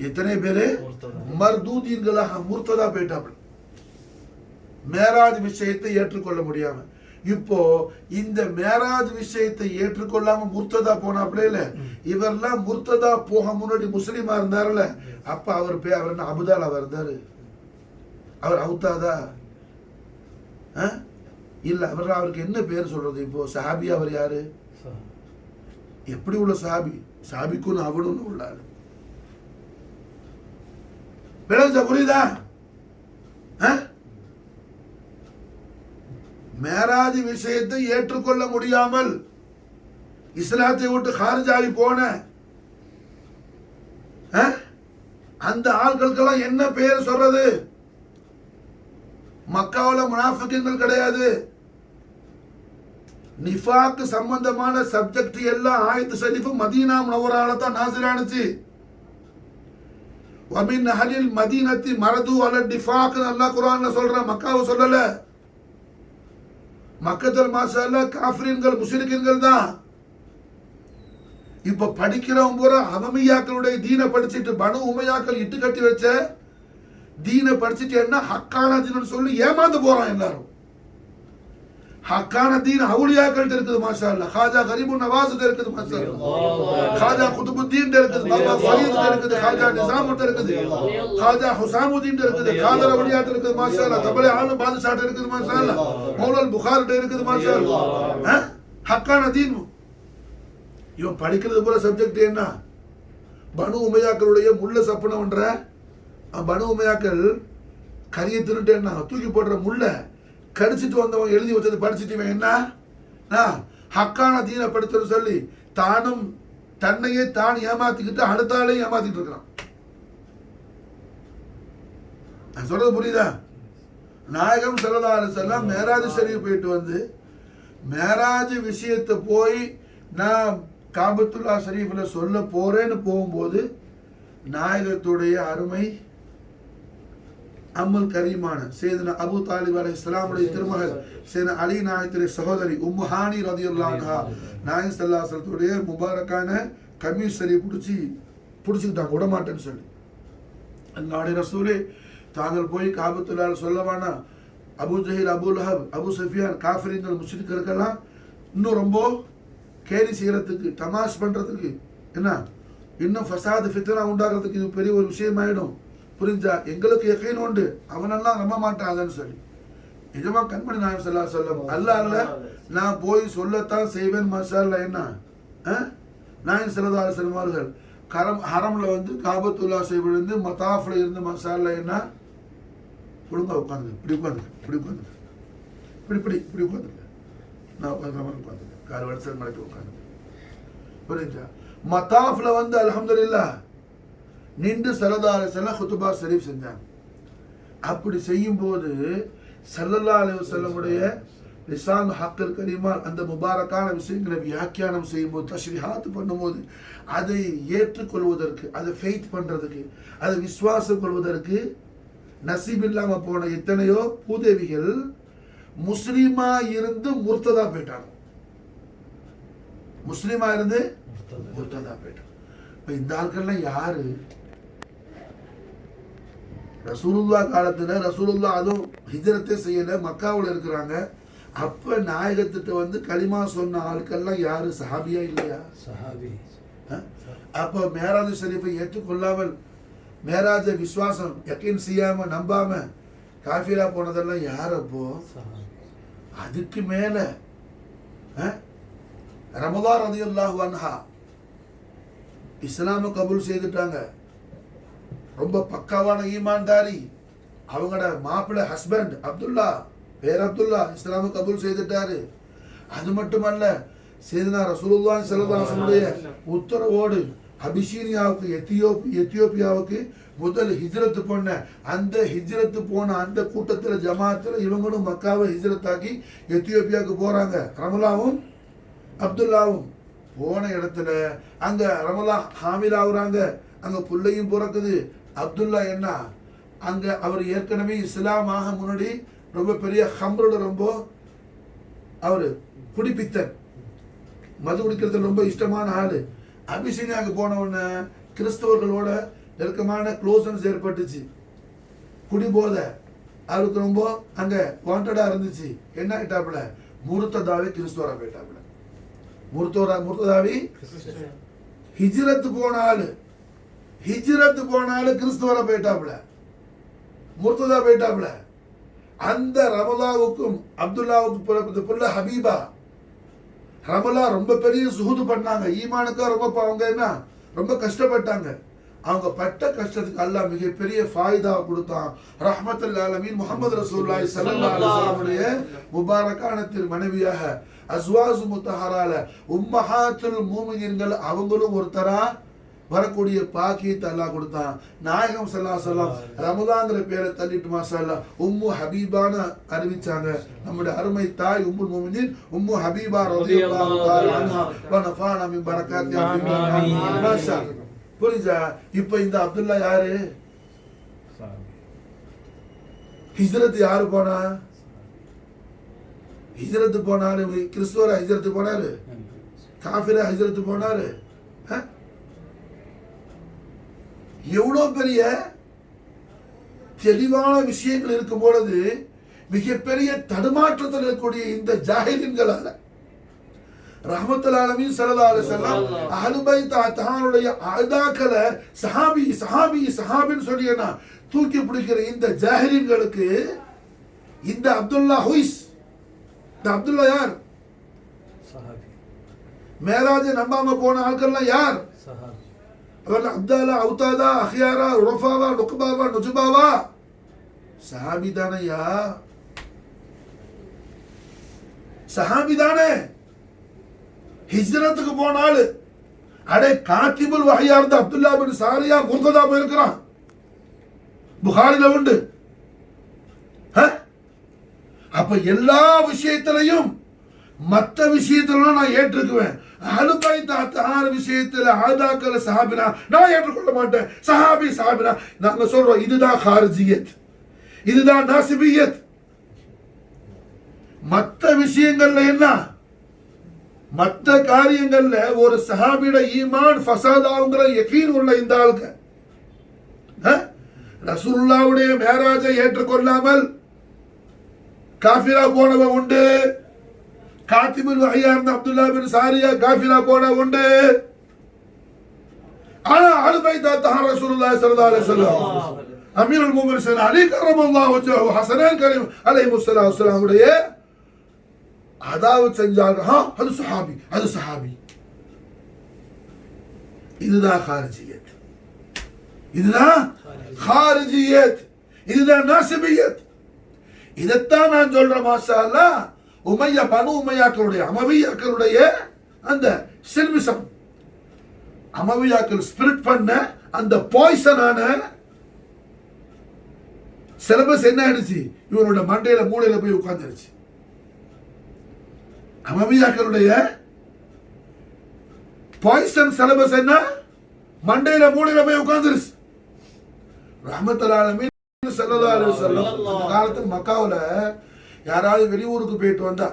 எத்தனை பேரு மர்தூதீன்களாக முர்த்ததா போயிட்டாங்க, மேராஜ் விஷயத்தை ஏற்றுக்கொள்ள முடியாம. இப்போ இந்த மேராஜ் விஷயத்தை ஏற்றுக்கொள்ளாம முர்த்ததா போனாப்ல இல்ல, இவரெல்லாம் முர்த்ததா போக முன்னாடி முஸ்லிமா இருந்தாருல, அப்ப அவர் என்ன அபுதாலாவா இருந்தாரு? அவர் அவுத்தாதா இல்ல? அவருக்கு என்ன பேர் சொல்றது? இப்போ சஹாபி அவர் யாரு? எப்படி உள்ள சஹாபி? சஹாபிக்கும் அவனும் உள்ளாரு. புரியுதா? மேராஜ் விஷயத்தை ஏற்றுக்கொள்ள முடியாமல் இஸ்லாத்தை விட்டு ஹாரிஜாகி போன அந்த ஆட்களுக்கெல்லாம் என்ன பேர் சொல்றது? மக்காவுல முனாஃபிகீன்கள் கிடையாது. நிஃபாக் சம்பந்தமான சப்ஜெக்ட் எல்லாம் ஆயத்து ஷரீஃப் மதீனா முனவரால தான் நாசிரானுச்சு. வமின் அஹ்லில் மதீனத்தி மரது அல நிஃபாக் அல்லாஹ் குர்ஆன்ல சொல்ற, மக்காவை சொல்லல. மக்கத்தில் மாஷா அல்லாஹ் காஃபிரீன்கள் முஷ்ரிக்கீன்கள் தான். இப்ப படிக்கிறவங்க பூரா அமமியாக்களுடைய தீனை படிச்சுட்டு பனு உமையாக்கள் இட்டு கட்டி வச்ச தீனை படிச்சுட்டு என்ன ஹக்கான தீன் சொல்லி ஏமாந்து போறான் எல்லாரும். ஹக்கான தீன் அவுலியாக்கள் இருக்குது மாஷா அல்லாஹ். காஜா கரீபுன் நவாஸ் இருக்குது மாஷா அல்லாஹ். காஜா குதுபுத்தீன் இருக்குது, பாபா ஃபரீத் இருக்குது, காஜா நிசாமுத் இருக்குது, காஜா ஹுசாமுதீன் இருக்குது, காதர் அவுலியாத் இருக்குது மாஷா அல்லாஹ். தபலே ஆலம் பாதுஷாட் இருக்குது மாஷா அல்லாஹ். மௌலல் புகாரி இருக்குது மாஷா அல்லாஹ். ஹக்கான தீன். இவன் படிக்கிறது போல சப்ஜெக்ட் என்ன? பனு உமையாக்களுடைய முள்ள சப்பனம்ன்ற பனு உமையாக்கள் கரியை திருட்டு என்ன தூக்கி போடுற முள்ள கடிச்சிட்டு வந்தவன் எழுதி வச்சது படிச்சுட்டு என்ன ஹக்கான தீனை படித்தது சொல்லி தானும் தன்னையே தான் ஏமாத்திக்கிட்டு அடுத்தாலையும் ஏமாத்திட்டு இருக்கிறான். சொல்றது புரியுதா? நாயகம் ஸல்லல்லாஹு அலைஹி வஸல்லம் மேராஜ் ஷரீஃப் போயிட்டு வந்து மேராஜ் விஷயத்தை போய் நான் காபத்துல்லாஹ் ஷரீஃப்ல சொல்ல போறேன்னு போகும்போது நாயகத்துடைய அருமை அம்முல் கரீமான சையதுனா அபூ தாலிப் அலைஹிஸ்ஸலாமுடைய திருமகள் சையதுனா அலி நாயகத்துடைய சகோதரி உம்மு ஹானி ரலியல்லாஹு அன்ஹா நாயகம் ஸல்லல்லாஹு அலைஹி வஸல்லத்துடைய முபாரக்கான கமீஸ் சரி பிடிச்சிக்கிட்டாங்க, விட மாட்டேன்னு சொல்லி. அல்லாஹ்வுடைய ரசூலே தாங்கள் போய் காபத்துல்லாஹ் சொல்லவானா Abu Jahl, Abu Lahab, Abu Sufyan காஃபிரீன்கள் முஷ்ரிக்குகளுக்கெல்லாம் இன்னும் ரொம்ப கேலி செய்யறதுக்கு தமாஷ் பண்றதுக்கு என்ன இன்னும் ஃபசாத் ஃபித்னா உண்டாகிறதுக்கு இது பெரிய ஒரு விஷயம் ஆயிடும். புரிஞ்சா? எங்களுக்கு யகீன் உண்டு அவனெல்லாம் நம்ப மாட்டாங்கன்னு சொல்லி நிஜமா கண்மணி நாயகம் ஸல்லல்லாஹு அலைஹி வஸல்லம் அல்லாஹ்ல நான் போய் சொல்லத்தான் செய்வேன் மாஷா அல்லாஹ். என்ன நாயகம் ஸல்லல்லாஹு அலைஹி வஸல்லம் அவர்கள் ஹரம்ல வந்து காபத்துல்லா விழுந்து மதாஃப்ல இருந்து மசாலா என்ன ஒழுங்கா உட்காந்துங்க, இப்படி உட்காந்துங்க, இப்படி உட்காந்துங்க, இப்படி உட்காந்துங்க, நான் உட்காந்துற மாதிரி உட்காந்துங்க, கால் வரிசல் மடக்கி உட்காந்துங்க. புரியுதா? மதாஃப்ல வந்து அல்ஹம்துலில்லாஹ் நின்று ஸல்லல்லாஹு அலைஹி வஸல்லம் குத்துபா ஷரீஃப் செஞ்சாங்க. அப்படி செய்யும் போது ஸல்லல்லாஹு அலைஹி வஸல்லமுடைய லிசான் ஹக்கில் கரீமால் அந்த முபாரக்கான விஷயங்களை வியாக்கியானம் செய்யும்போது, தஷ்ரீஹாத் பண்ணும்போது, அதை ஏற்றுக்கொள்வதற்கு, அதை ஃபெய்த் பண்றதுக்கு, அதை விசுவாசம் கொள்வதற்கு நசீப் இல்லாம போன எத்தனையோ பூதேவிகள் முஸ்லிமா இருந்து முர்த்ததா போயிட்டாங்க. முஸ்லிமா இருந்து முர்த்ததா போயிட்டாங்க. இப்ப இந்த ஆட்கள்லாம் யாரு? ரசூலுல்லா காலத்துல ரசூலுல்லா அதுவும் ஹிஜ்ரத்தே செய்யல, மக்காவுல இருக்கிறாங்க. அப்ப நாயகத்திட்ட வந்து களிமா சொன்ன ஆட்கள்லாம் யாரு? சஹாபியா இல்லையா? சஹாபி. அப்ப மேராஜ் ஷரீஃபை ஏற்றுக்கொள்ளாமல், மேராஜ விசுவாசம் யக்கீன் செய்யாம நம்பாம காஃபிரா போனதெல்லாம் யார்? அப்போ அதுக்கு மேல ரமதா ரலியல்லாஹு அன்ஹா இஸ்லாம கபூல் செய்துட்டாங்க. ரொம்ப பக்காவான ஈமான்தாரி. அவங்களோட மாப்பிள்ளை ஹஸ்பண்ட் அப்துல்லா, பேர் அப்துல்லா, இஸ்லாம கபூல் செய்துட்டாரு. அது மட்டுமல்ல, சையதுனா ரசூலுல்லாஹி ஸல்லல்லாஹு அலைஹி வஸல்லம் உத்தரவோடு அபிஷீனியாவுக்கு எத்தியோப்பியாவுக்கு முதல் ஹிஜ்ரத்து போன அந்த கூட்டத்தில் ஜமாத்தில் இவங்களும் மக்காவை ஹிஜ்ரத்தாக்கி எத்தியோப்பியாவுக்கு போறாங்க. ரமலாவும் அப்துல்லாவும் போன இடத்துல அங்க ரமலா ஹாமில் ஆகுறாங்க. அங்க புள்ளையும் பிறக்குது. அப்துல்லா என்ன அங்க அவர் ஏற்கனவே இஸ்லாமாக முன்னாடி ரொம்ப பெரிய ஹம்ரோட ரொம்ப அவரு குடிப்பித்தன், மது குடிக்கிறது ரொம்ப இஷ்டமான ஆளு. அபிஷீனியாவுக்கு போன உடனே கிறிஸ்தவர்களோட நெருக்கமான க்ளோஸ்னஸ் ஏற்பட்டுச்சு. குடிபோத அவருக்கு ரொம்ப அங்க வாண்டடா இருந்துச்சு. என்ன ஆயிட்டாப்புல? முர்த்ததாவே கிறிஸ்துவரா போயிட்டாப்புல. முர்த்ததாவி ஹிஜ்ரத்து போனாலு கிறிஸ்துவரா போயிட்டாப்புல, முர்த்ததா போயிட்டாப்புல. அந்த ரமலாவுக்கும் அப்துல்லாவுக்கு புள்ள ஹபீபா, ரமலா ரொம்ப பெரிய சுஹூது பண்ணாங்க. ஈமானுக்கா ரொம்ப அவங்க என்ன ரொம்ப கஷ்டப்பட்டாங்க. அவங்க பட்ட கஷ்டத்துக்கு அல்லாஹ் மிகப்பெரிய ஃபாயிதாவை கொடுத்தான். ரஹ்மத்துல் ஆலமீன் முஹம்மது ரசூலுல்லாஹி ஸல்லல்லாஹு அலைஹி வஸல்லம் முபாரக்கான மனைவியாக அஸ்வாஜு முத்தஹரால உம்மஹாத்துல் மூமினீன்கள் அவங்களும் ஒருத்தரா வரக்கூடிய பாக்கியத்தை அல்லாஹ் கொடுத்தான். நாயகம் ஸல்லல்லாஹு அலைஹி வஸல்லம் ரமலான்ங்கிற பேரை தள்ளிட்டு மாஷாஅல்லாஹ் உம்மு ஹபீபான்னு அறிவிச்சாங்க. நம்முடைய அருமை தாய் உம்முல் முஃமினீன் உம்மு ஹபீபா ரலியல்லாஹு தஆலா அன்ஹா வ நஃபானா மின் பரக்காத்திஹா மாஷாஅல்லாஹ். புரியுதா? இப்ப இந்த அப்துல்லா யாரு? ஹிஜ்ரத் யாரு போனா? ஹிஜ்ரத் போனாரு. கிறிஸ்துவரா ஹிஜ்ரத் போனாரு? காஃபிரா ஹிஜ்ரத் போனாரு? எவ்வளவு பெரிய தெளிவான விஷயங்கள் இருக்கும் பொழுது மிகப்பெரிய தடுமாற்றத்தில் இருக்கக்கூடிய இந்த ஜாஹிலின்களால ரஹ்மத்துல் ஆலமீன் ஸல்லல்லாஹு அலைஹி வஸல்லம் அஹ்லு பைத் தஹானுடைய ஆதாக்களை சஹாபின்னு சொல்லியனா தூக்கி பிடிக்கிற இந்த ஜாஹிலின்களுக்கு இந்த அப்துல்லா ஹுய்ஸ், இந்த அப்துல்லா யார்? சஹாபி. மேராஜ நம்பாம போன ஆட்கள்லாம் யார்? சஹாபி. அவர்கள் அப்தாலா, அவுதாதா, அஹ்யாரா, ருஃபாவா, நுக்பாவா, நுஜுபாவா சஹாபி தானையா? சஹாபி தானே. ஹிஜ்ரத்துக்கு போனாலு அடே காத்திபுல் வஹியா இருந்த அப்துல்லா பின் சாரியா முர்ததா போயிருக்கிறான். புகாரில உண்டு. அப்ப எல்லா விஷயத்திலையும் மற்ற விஷயத்துல நான் ஏற்றுக்குவேன். அலுபை தாத்தார விஷயத்துல ஆதாக்கள சஹாபினா நான் ஏற்றுக்கொள்ள மாட்டேன். சஹாபினா நாங்க சொல்றோம் இதுதான் ஹாரிஜியத், இதுதான் நாசிபியத். மற்ற விஷயங்கள்ல என்ன? மற்ற காரியங்கள்ல ஒரு சஹாபியோட ஈமான் ஃபசாதாவுங்கிற யகீன் உள்ள இந்த ஆளுக்கு ரசூலுல்லாஹ்வுடைய மேராஜை ஏற்றுக்கொள்ளாமல் காஃபிரா போனவன் உண்டு. காத்திபுல் வஹியா இருந்த அப்துல்லா பின் சாரியா காஃபிரா போன உண்டு. ஆனா அஹ்லு பைத் தஹார் ரசூலுல்லாஹி ஸல்லல்லாஹு அலைஹி வஸல்லம் அமீருல் முஃமினீன் அலி கர்ரமல்லாஹு வஜ்ஹஹு ஹஸனன் கரீம் அலைஹிஸ்ஸலாத்து வஸ்ஸலாம் உடைய அதாவது செஞ்சாங்க. அது சஹாபி. இதுதான் ஹாரிஜியத், இதுதான் ஹாரிஜியத், இதுதான் நாசிபியத். இதைத்தான் நான் சொல்றேன். மாஷா அல்லாஹ், உமையா பனு உமையாக்களுடைய அமவியாக்களுடைய அந்த சில்மிசம், அமவியாக்கள் ஸ்பிரிட் பண்ண அந்த பாய்சனான சிலபஸ் என்ன ஆயிடுச்சு, இவரோட மண்டையில மூளையில போய் உட்கார்ந்துருச்சு. அமவியாக்களுடைய பாய்சன் சிலபஸ் என்ன, மண்டையில மூளையில போய் உட்கார்ந்துருச்சு. ரஹ்மத்துல் ஆலமீன் ஸல்லல்லாஹு அலைஹி வஸல்லம் காலத்துல மக்காவுல யாராவது வெளியூருக்கு போயிட்டு வந்தா,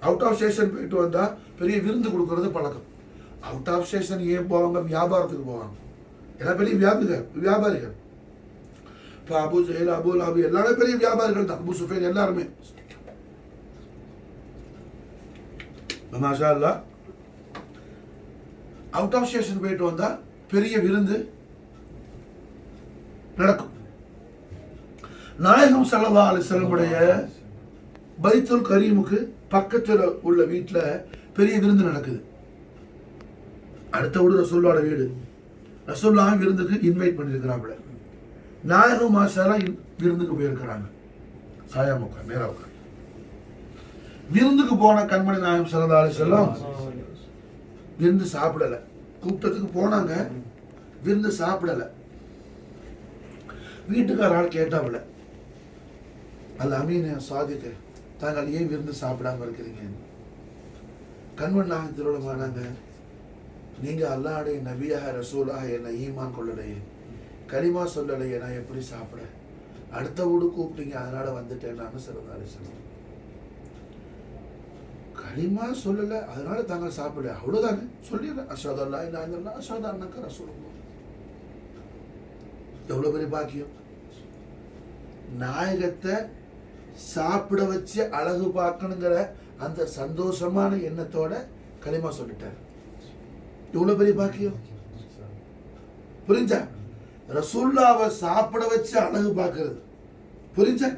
அவுட் ஆஃப் ஸ்டேஷன் போயிட்டு வந்தா பெரிய விருந்து கொடுக்கறது பழக்கம். அவுட் ஆஃப் ஸ்டேஷன் ஏன் போவாங்க, வியாபாரத்துக்கு போவாங்க. எல்லாம் பெரிய வியாபாரிகள். இப்போ அபு ஜஹல், அபு லஹப் எல்லாமே பெரிய வியாபாரிகள் தான். அபு சுஃபைன் எல்லாருமே. மாஷா அல்லாஹ், அவுட் ஆஃப் ஸ்டேஷன் போயிட்டு வந்தா பெரிய விருந்து நடக்கும். நாயகம் ஸல்லல்லாஹு அலைஹி வஸல்லம் பைத்துல் கரீமுக்கு பக்கத்தில் உள்ள வீட்டில் பெரிய விருந்து நடக்குது. அடுத்த வீடு ரசூலுல்லாஹ்வோட வீடு. ரசூலுல்லாஹ் விருந்துக்கு இன்வைட் பண்ணியிருக்கிறாப்புல. நாயகம் மாஷா அல்லாஹ் விருந்துக்கு போயிருக்கிறாங்க. சாயா முக்கா நேரா உட்கார். விருந்துக்கு போன கண்மணி நாயகம் ஸல்லல்லாஹு அலைஹி வஸல்லம் விருந்து சாப்பிடல. கூப்பிட்டதுக்கு போனாங்க, விருந்து சாப்பிடல. வீட்டுக்கார ஆள் கேட்டாப்புல, அல்ல அமீன சாதிக்க, தாங்கள் ஏன் விருந்து சாப்பிடாம இருக்கிறீங்க? கண்மணி நாயகம் திருவிழமானாங்க, நீங்க அல்லாஹ்வுடைய நபியாக ரசூலாக என்ன ஈமான் கொள்ளலையே, கலிமா சொல்லலையே, நான் எப்படி சாப்பிட? அடுத்த வீடு கூப்பிட்டீங்க, அதனால வந்துட்டேன். நான் ஸல்லல்லாஹு அலைஹி வஸல்லம் கலிமா சொல்லல, அதனால தாங்கள் சாப்பிட, அவ்வளவுதானே சொல்லிடுறேன். அஷ்ஹது அல்லா இலாஹா இல்லல்லாஹ் அஷ்ஹது அன்னக ரசூலுல்லாஹ். எவ்வளவு பெரிய பாக்கியம். நாயகத்தை சாப்பிட வச்சு அழகு பார்க்கணுங்கிற அந்த சந்தோஷமான எண்ணத்தோட கலிமா சொல்லிட்டார். எவ்வளவு பெரிய பாக்கியம். புரிஞ்சா? ரசூலுல்லாஹ்வை சாப்பிட வச்சு அழகு பார்க்கிறது. புரிஞ்சா?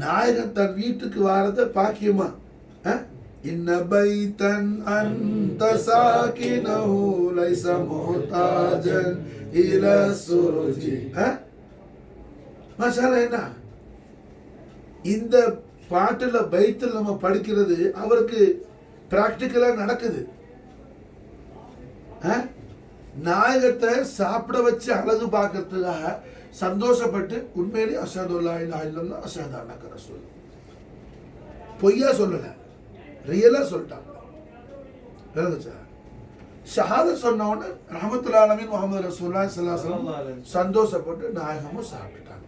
நாயகன் தன் வீட்டுக்கு வாரத பாக்கியமா? இன்ன பைதன் அன்த சாகினஹு லைஸ முஹ்தாஜன் இலா சுருஜி. மாஷா அல்லாஹ். என்ன இந்த பாட்டுல பைத்தில் நம்ம படிக்கிறது அவருக்கு பிராக்டிக்கலா நடக்குது. நாயகத்தை சாப்பிட வச்சு அழகு பார்க்கறதுக்காக சந்தோஷப்பட்டு உண்மையிலே அஷ்ஹது அல்லா இலாஹா இல்லல்லாஹ் அஷ்ஹது அன்னக ரசூல். பொய்யா சொல்லல, ரியலா சொல்லிட்டாங்க. விளங்குச்சா? ஷஹாதத் சொன்ன உடனே ரஹ்மத்துல் ஆலமீன் முஹம்மது ரசூலுல்லாஹி ஸல்லல்லாஹு அலைஹி வஸல்லம் சந்தோஷப்பட்டு நாயகமும் சாப்பிட்டாங்க.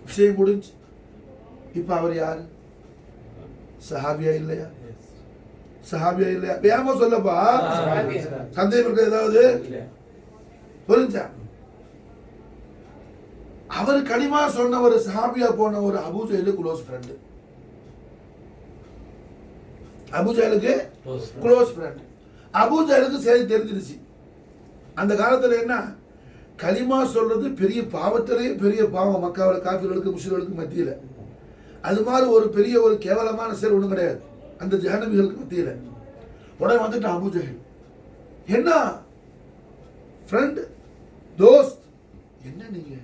விஷயம் முடிஞ்சு. இப்ப அவர் யாரு? சஹாபியா இல்லையா? சஹாபியா இல்லையா? வேகமா சொல்லப்பா, சந்தேகம் இருக்க ஏதாவது? புரிஞ்சா? அவர் கலிமா சொன்ன ஒரு சஹாபியா போன ஒரு Abu Jahl close friend. Abu ஜஹலுக்கு க்ளோஸ் ஃப்ரெண்ட். அபூ ஜஹலுக்கு செய்தி தெரிஞ்சிருச்சு. அந்த காலத்துல என்ன, கலிமா சொல்றது பெரிய பாவத்திலேயே பெரிய பாவம். மக்காவில் காஃபிர்களுக்கு முஸ்லிம்களுக்கு மத்தியில அது மாதிரி ஒரு பெரிய ஒரு கேவலமான செயல் ஒன்றும் கிடையாது அந்த ஜஹன்னமிகளுக்கு மத்தியில. உடனே வந்துட்டு அபூ ஜஹல், என்ன ஃப்ரெண்ட், தோஸ்த், என்ன நீங்க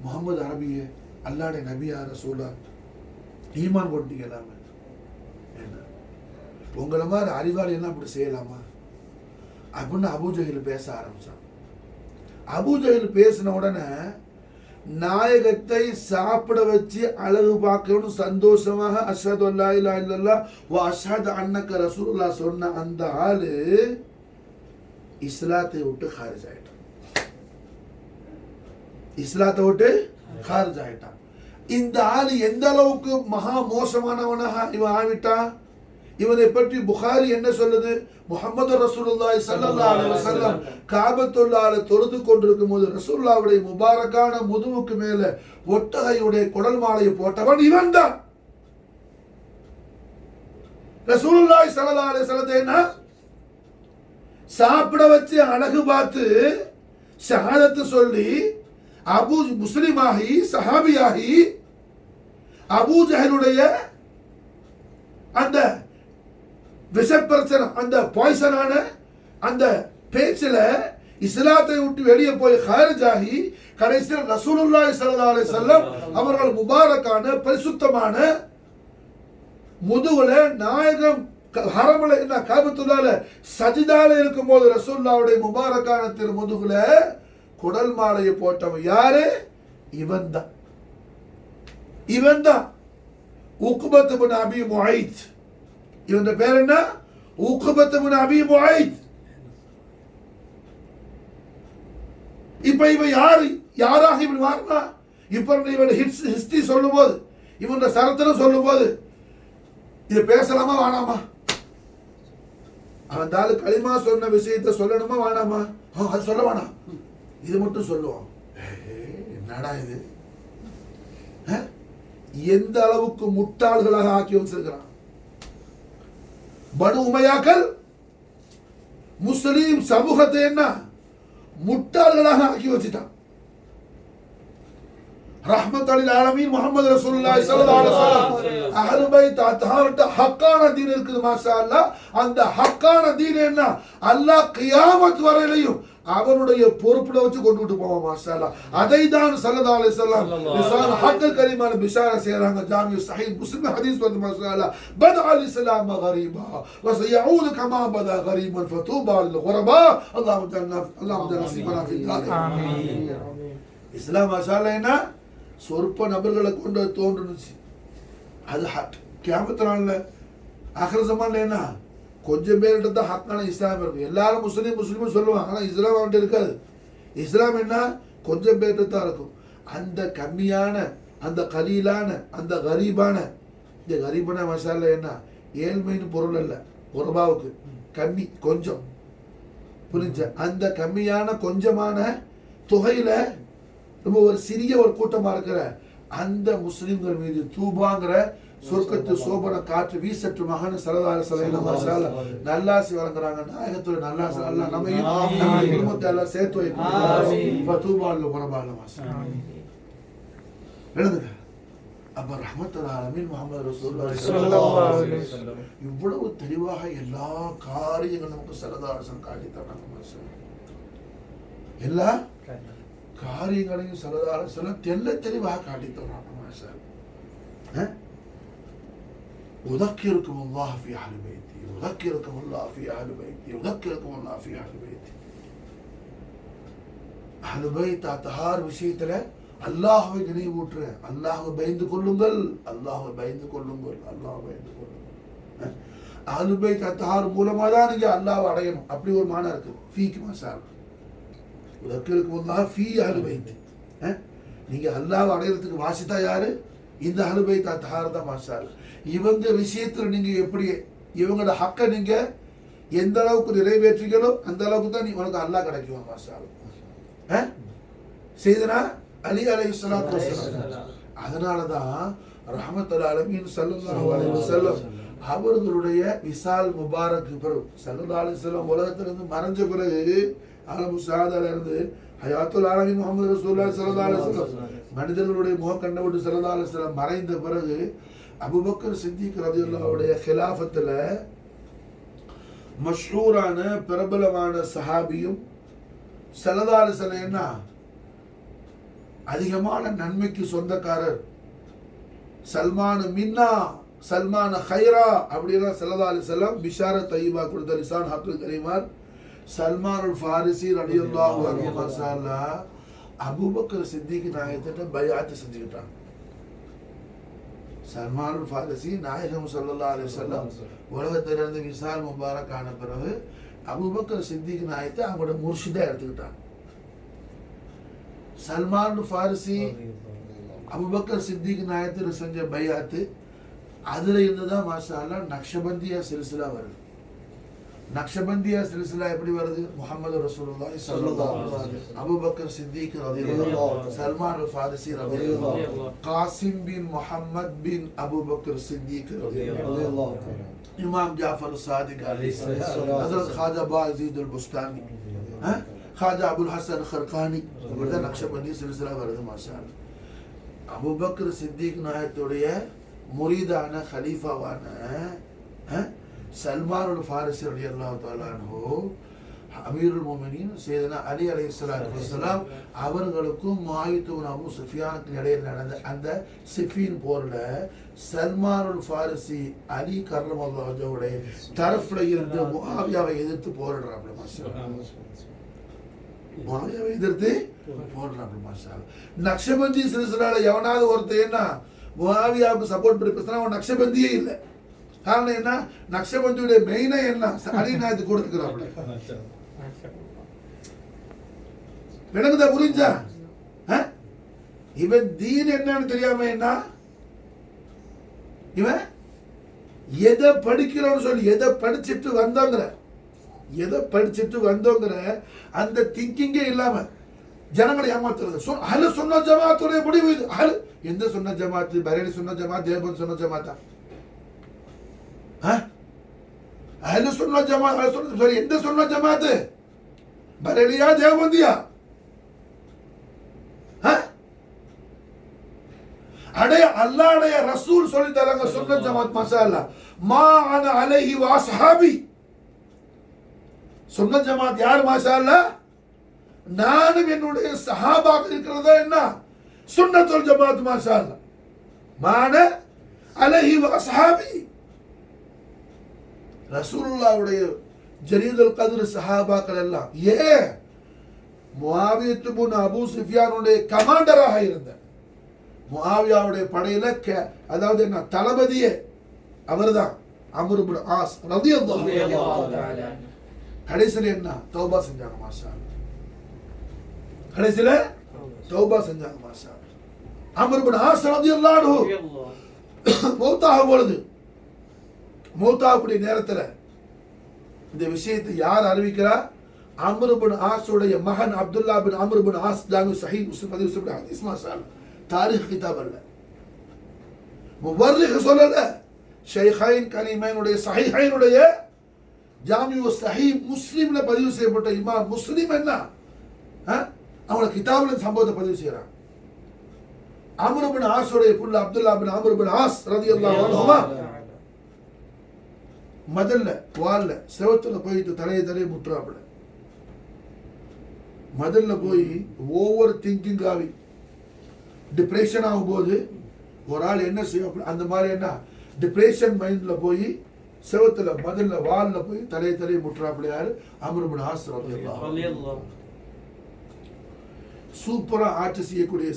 முகமது அரபிய அல்லாஹ்வுடைய நபியா ரசூலா ஈமான் கொண்டீங்க எல்லாமே, என்ன உங்களை மாதிரி அறிவாளி எல்லாம் அப்படி செய்யலாமா அப்படின்னு அபூ ஜஹல் பேச ஆரம்பிச்சான். அபூ ஜஹல் பேசின உடனே நாயகத்தை சாப்பிட வச்சு அழகு பார்க்கணும் சந்தோஷமாக அஷ்ஹது அல்லா இலாஹா இல்லல்லாஹ் வ அஷ்ஹது அன்னக ரசூலுல்லாஹ் சொன்ன அந்த ஆளு இஸ்லாத்தை விட்டு ஹாரிஜ் ஆயிட்டான். இஸ்லாத்தை விட்டு ஹாரிஜ் ஆயிட்டான். இந்த ஆளு எந்த அளவுக்கு மகா மோசமானவனாக இவன் ஆவிட்டான். இவனை பற்றி புகாரி என்ன சொல்லுது? முஹம்மது ரசூலுல்லாஹி ஸல்லல்லாஹு அலைஹி வஸல்லம் காபத்துல்லாஹ்ல தொழுது கொண்டிருக்கும் போது ரசூலுல்லாஹ்வுடைய முபாரக்கான முதுகுக்கு மேல ஒட்டகையுடைய குடல் மாலையை போட்டவன் இவன் தான். ரசூலுல்லாஹி ஸல்லல்லாஹு அலைஹி வஸல்லம் என்ன சாப்பிட வச்சு அழகு பார்த்து ஷஹாதத்து சொல்லி அபூ முஸ்லிமாகி சஹாபியாகி அபூ ஜஹலுடைய அந்த விஷ பிரச்சனை, அந்த பாய்சனான அந்த பேச்சில் இஸ்லாத்தை விட்டு வெளியே போய் ஹாரிஜாகி கடைசியில் ரசூலுல்லாஹி ஸல்லல்லாஹு அலைஹி வஸல்லம் அவர்கள் முபாரக்கான பரிசுத்தமான முதுகுல நாயகம் ஹரமுல என்ன காபத்துல்லால சஜிதால இருக்கும் போது ரசூலுல்லாஹ்வுடைய முபாரக்கான திரு முதுகுல குடல் மாலையை போட்டவன் யாரு? இவன் தான் உக்பத் இப்னு அபி முஐத். இவன் பேர் என்ன? உக்பத் இப்னு அபி முஐத். இப்ப இவன் யாராக இவன் மாறினா? இப்ப இவன் ஹிஸ்டரி சொல்லும் போது, இவன் சரித்திரம் சொல்லும் போது இதை பேசலாமா வேணாமா? அவன் தாலு களிமா சொன்ன விஷயத்தை சொல்லணுமா வேணாமா? அது சொல்ல வேணாம், இது மட்டும் சொல்லுவான். என்னடா இது? எந்த அளவுக்கு முட்டாள்களாக ஆக்கி வச்சிருக்கிறான். பனு உமையாக்கள் முஸ்லீம் சமூகத்தை என்ன முட்டாள்களாக ஆக்கி வச்சிட்டான். ரஹ்மத்துல் ஆலமீன் முஹம்மது ரசூலுல்லாஹி ஸல்லல்லாஹு அலைஹி வஸல்லம் அஹ்லு பைத் அத்ஹார்ட்ட ஹக்கான தீன் இருக்குது. மாஷா அல்லாஹ். அந்த ஹக்கான தீன் என்ன? அல்லாஹ் கியாமத் வரையிலையும் அவனுடைய பொறுப்புல வச்சு கொண்டுட்டு போவான். மாஷா அல்லாஹ். அதை தான் ஸல்லல்லாஹு அலைஹி வஸல்லம் லிசான் ஹக்கல் கரீமான பிஷாரா செய்றாங்க. ஜாமி ஸஹீஹ் முஸ்லிம் ஹதீஸ் வந்து மாஷா அல்லாஹ் பதஅல் இஸ்லாம் கரீபா வ சயஊது கமா பதா கரீபன் ஃபதூபா லில் குரபா. அல்லாஹு தஆலா நஸீபனா ஃபி தாரிக். ஆமீன். இஸ்லாம் மாஷா அல்லாஹ் என்ன சொற்ப நபர்களை கொண்டு தோன்றுச்சு. அது கியாமத் நாள்ல ஆகிற ஜமான்ல என்ன கொஞ்சம் பேர்கிட்ட தான் ஹக்கான இஸ்லாம் இருக்கும். எல்லாரும் முஸ்லீம் சொல்லுவாங்க, ஆனா இஸ்லாம் அவன்கிட்ட இருக்காது. இஸ்லாம் என்ன கொஞ்சம் பேர்கிட்ட தான் இருக்கும். அந்த கம்மியான, அந்த கலீலான, அந்த கரீபான, இந்த கரீபான மசாலா என்ன ஏழ்மைன்னு பொருள் அல்ல, குர்பாவுக்கு கம்மி கொஞ்சம், புரிஞ்ச? அந்த கம்மியான கொஞ்சமான தொகையில ரொம்ப ஒரு சிறிய ஒரு கூட்டமா இருக்கிற அந்த முஸ்லிம்கள் மீது தூபாங்கிற சொர்க்கத்து சோபன காற்று வீசற்று மகன் சலதார சலையில நல்லாசி வழங்குறாங்க. நாயகத்தோட நல்லாசி அல்லாஹ் நம்மையும் நம்ம குடும்பத்தை எல்லாம் சேர்த்து வைப்பாங்க. தூபால குரபால எழுதுங்க. அப்ப ரஹ்மத்துல் ஆலமீன் முஹம்மது ரசூலுல்லாஹி ஸல்லல்லாஹு அலைஹி வஸல்லம் இவ்வளவு தெளிவாக எல்லா காரியங்களும் நமக்கு சலதாரசன் காட்டி தராங்க. எல்லா காரியங்களையும் சலதாரசன் தெல்ல தெளிவாக காட்டி தராங்க. உதக்கிருக்கும் அல்லாஹ் ஃபீ அஹ்லி பைத்தி, உதக்கிருக்கும் அல்லாஹ் ஃபீ அஹ்லி பைத்தி, உதக்கிருக்கும் அல்லாஹ் ஃபீ அஹ்லி பைத்தி. அஹ்லு பைத் அத்ஹார் விஷயத்துல அல்லாஹ்வை நினைவூற்று, அல்லாஹ்வை பயந்து கொள்ளுங்கள், அல்லாஹ்வை பயந்து கொள்ளுங்கள், அல்லாஹ்வை பயந்து கொள்ளுங்கள். அஹ்லு பைத் அத்ஹார் மூலமா தான் நீங்க அல்லாஹ்வை அடையணும். அப்படி ஒரு மானா இருக்கு. ஃபீக்கு மசால் உதக்கிருக்கும் அல்லாஹ் ஃபீ அஹ்லி பைத்தி. நீங்க அல்லாஹ்வை அடையறதுக்கு வாசித்தா யாரு? இந்த அஹ்லு பைத் அத்ஹார் தான். மசால் இவங்க விஷயத்துல நீங்க எப்படி இவங்களோட ஹக்கை நீங்க எந்த அளவுக்கு நிறைவேற்றீங்களோ அந்த அளவுக்கு தான் உனக்கு அல்லாஹ் கிடைக்கும். மசால் செய்தனா அலி அலைஹிஸ்ஸலாத்து வஸலாம். அதனாலதான் ரஹ்மத்துல் ஆலமீன் ஸல்லல்லாஹு அலைஹி வஸல்லம் அவர்களுடைய விசால் முபாரக் பிறகு ஸல்லல்லாஹு அலைஹி வஸல்லம் உலகத்திலிருந்து மறைஞ்ச பிறகு ஆலமு ஷஹாதால இருந்து ஹயாத்துல் ஆலமீன் முஹம்மது ரசூலுல்லாஹி ஸல்லல்லாஹு அலைஹி வஸல்லம் மனிதர்களுடைய முகக்கண்ணை விட்டு ஸல்லல்லாஹு அலைஹி வஸல்லம் மறைந்த பிறகு அபூபக்கர் சித்திக் ரலியல்லாஹுடைய ஹிலாஃபத்துல மஷ்ஹூரான பிரபலமான சஹாபியும் ஸல்லல்லாஹு அலைஹி வஸல்லம் என்ன அதிகமான நன்மைக்கு சொந்தக்காரர், சல்மான் மின்னா சல்மான் ஹைரா அப்படின்னா ஸல்லல்லாஹு அலைஹி வஸல்லம் பிஷாரத் தய்யிபா கொடுத்த லிசான் ஹக்குல் கரீமார் சல்மான் ஃபாரிசி ரலியல்லாஹு அன்ஹு மஸாலா அபூபக்கர் சித்திக் நாயகத்திட்ட பைஅத் செஞ்சுக்கிட்டாங்க. சல்மான் ஃபாரிசி நாயகம் ஸல்லல்லாஹு அலைஹி வஸல்லம் உலகத்திலிருந்து விசால் முபாரக் ஆன பிறகு அபூபக்கர் சித்திக் நாயகத்தை அவங்களோட முர்ஷிதா எடுத்துக்கிட்டாங்க. சல்மான் ஃபாரிசி அபூபக்கர் சித்திக் நாயகத்தில் செஞ்ச பையாத்து அதுல இருந்துதான் மாஷா அல்லாஹ் நக்ஷபந்தியா சில்சிலா வருது. நக்ஷபந்தியா சில்சிலா எப்படி வருது? முஹம்மது ரசூலுல்லாஹி ஸல்லல்லாஹு அலைஹி வஸல்லம், அபூபக்கர் சித்திக் ரலியல்லாஹு, சல்மான் ஃபாரிசி ரலியல்லாஹு, காசிம் பின் முஹம்மத் பின் அபூபக்கர் சித்திக் ரலியல்லாஹு, இமாம் ஜாஃபர் சாதிக் அலைஹிஸ்ஸலாம், ஹஜ்ரத் காஜா பாயஸீத் அல்-புஸ்தானி, காஜா அபுல் ஹசன் ஹர்கானி, இப்படிதான் நக்ஷபந்தி சில்சிலா வருது. மாஷா அல்லாஹ். அபூபக்கர் சித்திக் நாயகத்துடைய முரீதான ஹலீஃபாவான சல்மானுல் ஃபாரிஸி ரலியல்லாஹு தஆலா அன்ஹு அமீருல் மோமினீன் சையதுனா அலி அலைஹிஸ்ஸலாத்து வஸ்ஸலாம் அவர்களுக்கும் முஆவியா இப்னு அபூ சுஃபியானுக்கும் இடையில் நடந்த அந்த சிஃபீன் போர்ல சல்மானுல் ஃபாரிஸி அலி கர்ரமல்லாஹு வஜ்ஹுடைய தரஃப்ல இருந்து முஆவியாவை எதிர்த்து போராடுறாப்ல மாஷாஅல்லாஹ். முஆவியாவை எதிர்த்து போராடுறாப்ல மாஷாஅல்லாஹ். நக்ஷபந்தி சில்சிலால எவனாவது ஒருத்தன் என்ன முஆவியாவுக்கு சப்போர்ட் பண்ணி பேசினா அவன் நக்ஷபந்தியே இல்லை. காரணம் என்ன? நக்ஷபந்தியுடைய மெயினே என்ன? அலி நாயத்து கூட இருக்கிறாப்ல. விளங்குதா? புரிஞ்சா? இவன் தீன் என்னன்னு தெரியாம என்ன இவன் எதை படிக்கிறோம்னு சொல்லி எதை படிச்சுட்டு வந்தோங்கிற அந்த திங்கிங்கே இல்லாம ஜனங்களை ஏமாத்துறது. அஹ்லு சுன்னத் ஜமாத்துடைய முடிவு இது. எந்த சுன்ன ஜமாத்து? பரேலி சுன்ன ஜமாத், தேவபந்த் சுன்ன ஜமாத்தா? அஹ்லு சுன்ன ஜமாத் சாரி எந்த சுன்ன ஜமாத்து? பரேலியா தேவபந்தியா? அடைய அல்லாஹ்வுடைய ரசூல் சொல்லி தராங்க சுன்னத் ஜமாத் மாஷாஅல்லாஹ். மா அன அலைஹி வ அஸ்ஹாபி. சுன்னத் ஜமாத் யார் மாஷாஅல்லாஹ்? நானும் என்னுடைய சஹாபாக்கள் இருக்கிறதா என்ன சுன்னத்துல் ஜமாத் மாஷாஅல்லாஹ். மான அலைஹி வ அஸ்ஹாபி. ரசூலுல்லாஹ்வுடைய ஜரீதுல் கத்ர் சஹாபாக்கள் எல்லாம் முஆவியா இப்னு அபூ சுஃபியானுடைய கமாண்டராக இருந்த முஆவியாவுடைய படையில அதாவது என்ன தளபதியே அவர்தான் அம்ர் இப்னு ஆஸ் ரலியல்லாஹு தஆலா. கடைசில என்ன தௌபா செஞ்சாங்க மாஷாஅல்லாஹ். கடைசில தௌபா செஞ்சாங்க மாஷாஅல்லாஹ். அம்ர் இப்னு ஆஸ் ரலியல்லாஹு அன்ஹு மௌத்தாக பொழுது மௌத்தாவுடைய நேரத்துல இந்த விஷயத்தை யார் அறிவிக்கிறா? அம்ர் இப்னு ஆஸுடைய மகன் அப்துல்லா பின் அம்ர் இப்னு ஆஸ் ஜாமி சஹீஹ் முஸ்லிம் பதிவு செய்யப்பட்ட ஹதீஸ் மாஷாஅல்லாஹ். தாரீக் கிதாப் அல்ல, முவர்ரிக் சொல்லல, ஷைഖைன் கரீமைனுடைய சஹீஹைனுடைய ஜாமி சஹீஹ் முஸ்லிம்ல பதிவு செய்யப்பட்ட இமாம் முஸ்லிம் என்ன அவங்கள கிதாபுல சம்பவத்தை பதிவு செய்யறான். அம்ர் இப்னு ஆஸுடைய புள்ள அப்துல்லா பின் அம்ர் இப்னு ஆஸ் ரலியல்லாஹு அன்ஹுமா முதல்ல வால்ல செவத்துல போயிட்டு தலையை முட்டுறாப்புல. முதல்ல போய் ஓவர் திங்கிங் ஆகி டிப்ரெஷன் ஆகும்போது ஒரு ஆள் என்ன செய்யும்? அந்த மாதிரி என்ன டிப்ரெஷன் மைண்ட்ல போய் செவத்துல முதல்ல வால்ல போய் தலையை முட்டுறாப்புல. யாரு? அம்ர் இப்னு ஆஸ் ரலியல்லாஹு. சூப்பரா ஆட்சி செய்யக்கூடிய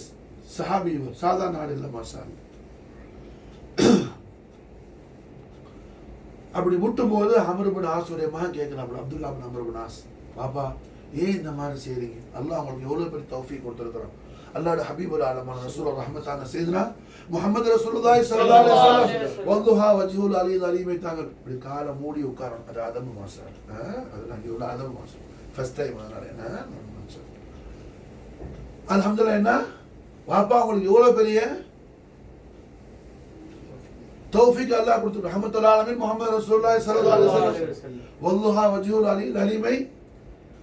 சஹாபி, சாதாரண ஆள் இல்ல மாஷாஅல்லாஹ். அப்படி முட்டும் போது அம்ர் இப்னு ஆஸுடைய மகன் கேட்கிறாப்புல, அப்துல்லா பின் அம்ர் இப்னு ஆஸ், பாப்பா ஏன் இந்த மாதிரி செய்றீங்க? அல்லாஹ் உங்களுக்கு எவ்வளவு பெரிய தௌஃபீக் கொடுத்திருக்கிறான். அல்லாஹ்வுடைய ஹபீபுல் ஆலமான ரசூலுல்லாஹ் ரஹ்மத்தான சையதுனா முஹம்மது ரசூலுல்லாஹி ஸல்லல்லாஹு அலைஹி வஸல்லம் வதுஹா வஜ்ஹுல் அலீல் அலீமை தாங்க இப்படி காலை மூடி உட்காரணும். அது அதம் மாஷாஅல்லாஹ். அதெல்லாம் இவ்வளவு அதம் மாஷாஅல்லாஹ். ஃபர்ஸ்ட் டைம் அதனால என்ன அல்ஹம்துலில்லாஹ். என்ன பாப்பா உங்களுக்கு எவ்வளவு பெரிய தௌஃபீக் அல்லாஹ் கொடுத்து ரஹ்மத்துல் ஆலமீன் முஹம்மது ரசூலுல்லாஹி ஸல்லல்லாஹு அலைஹி வஸல்லம் வதுஹா வஜ்ஹுல் அலீல் அலீமை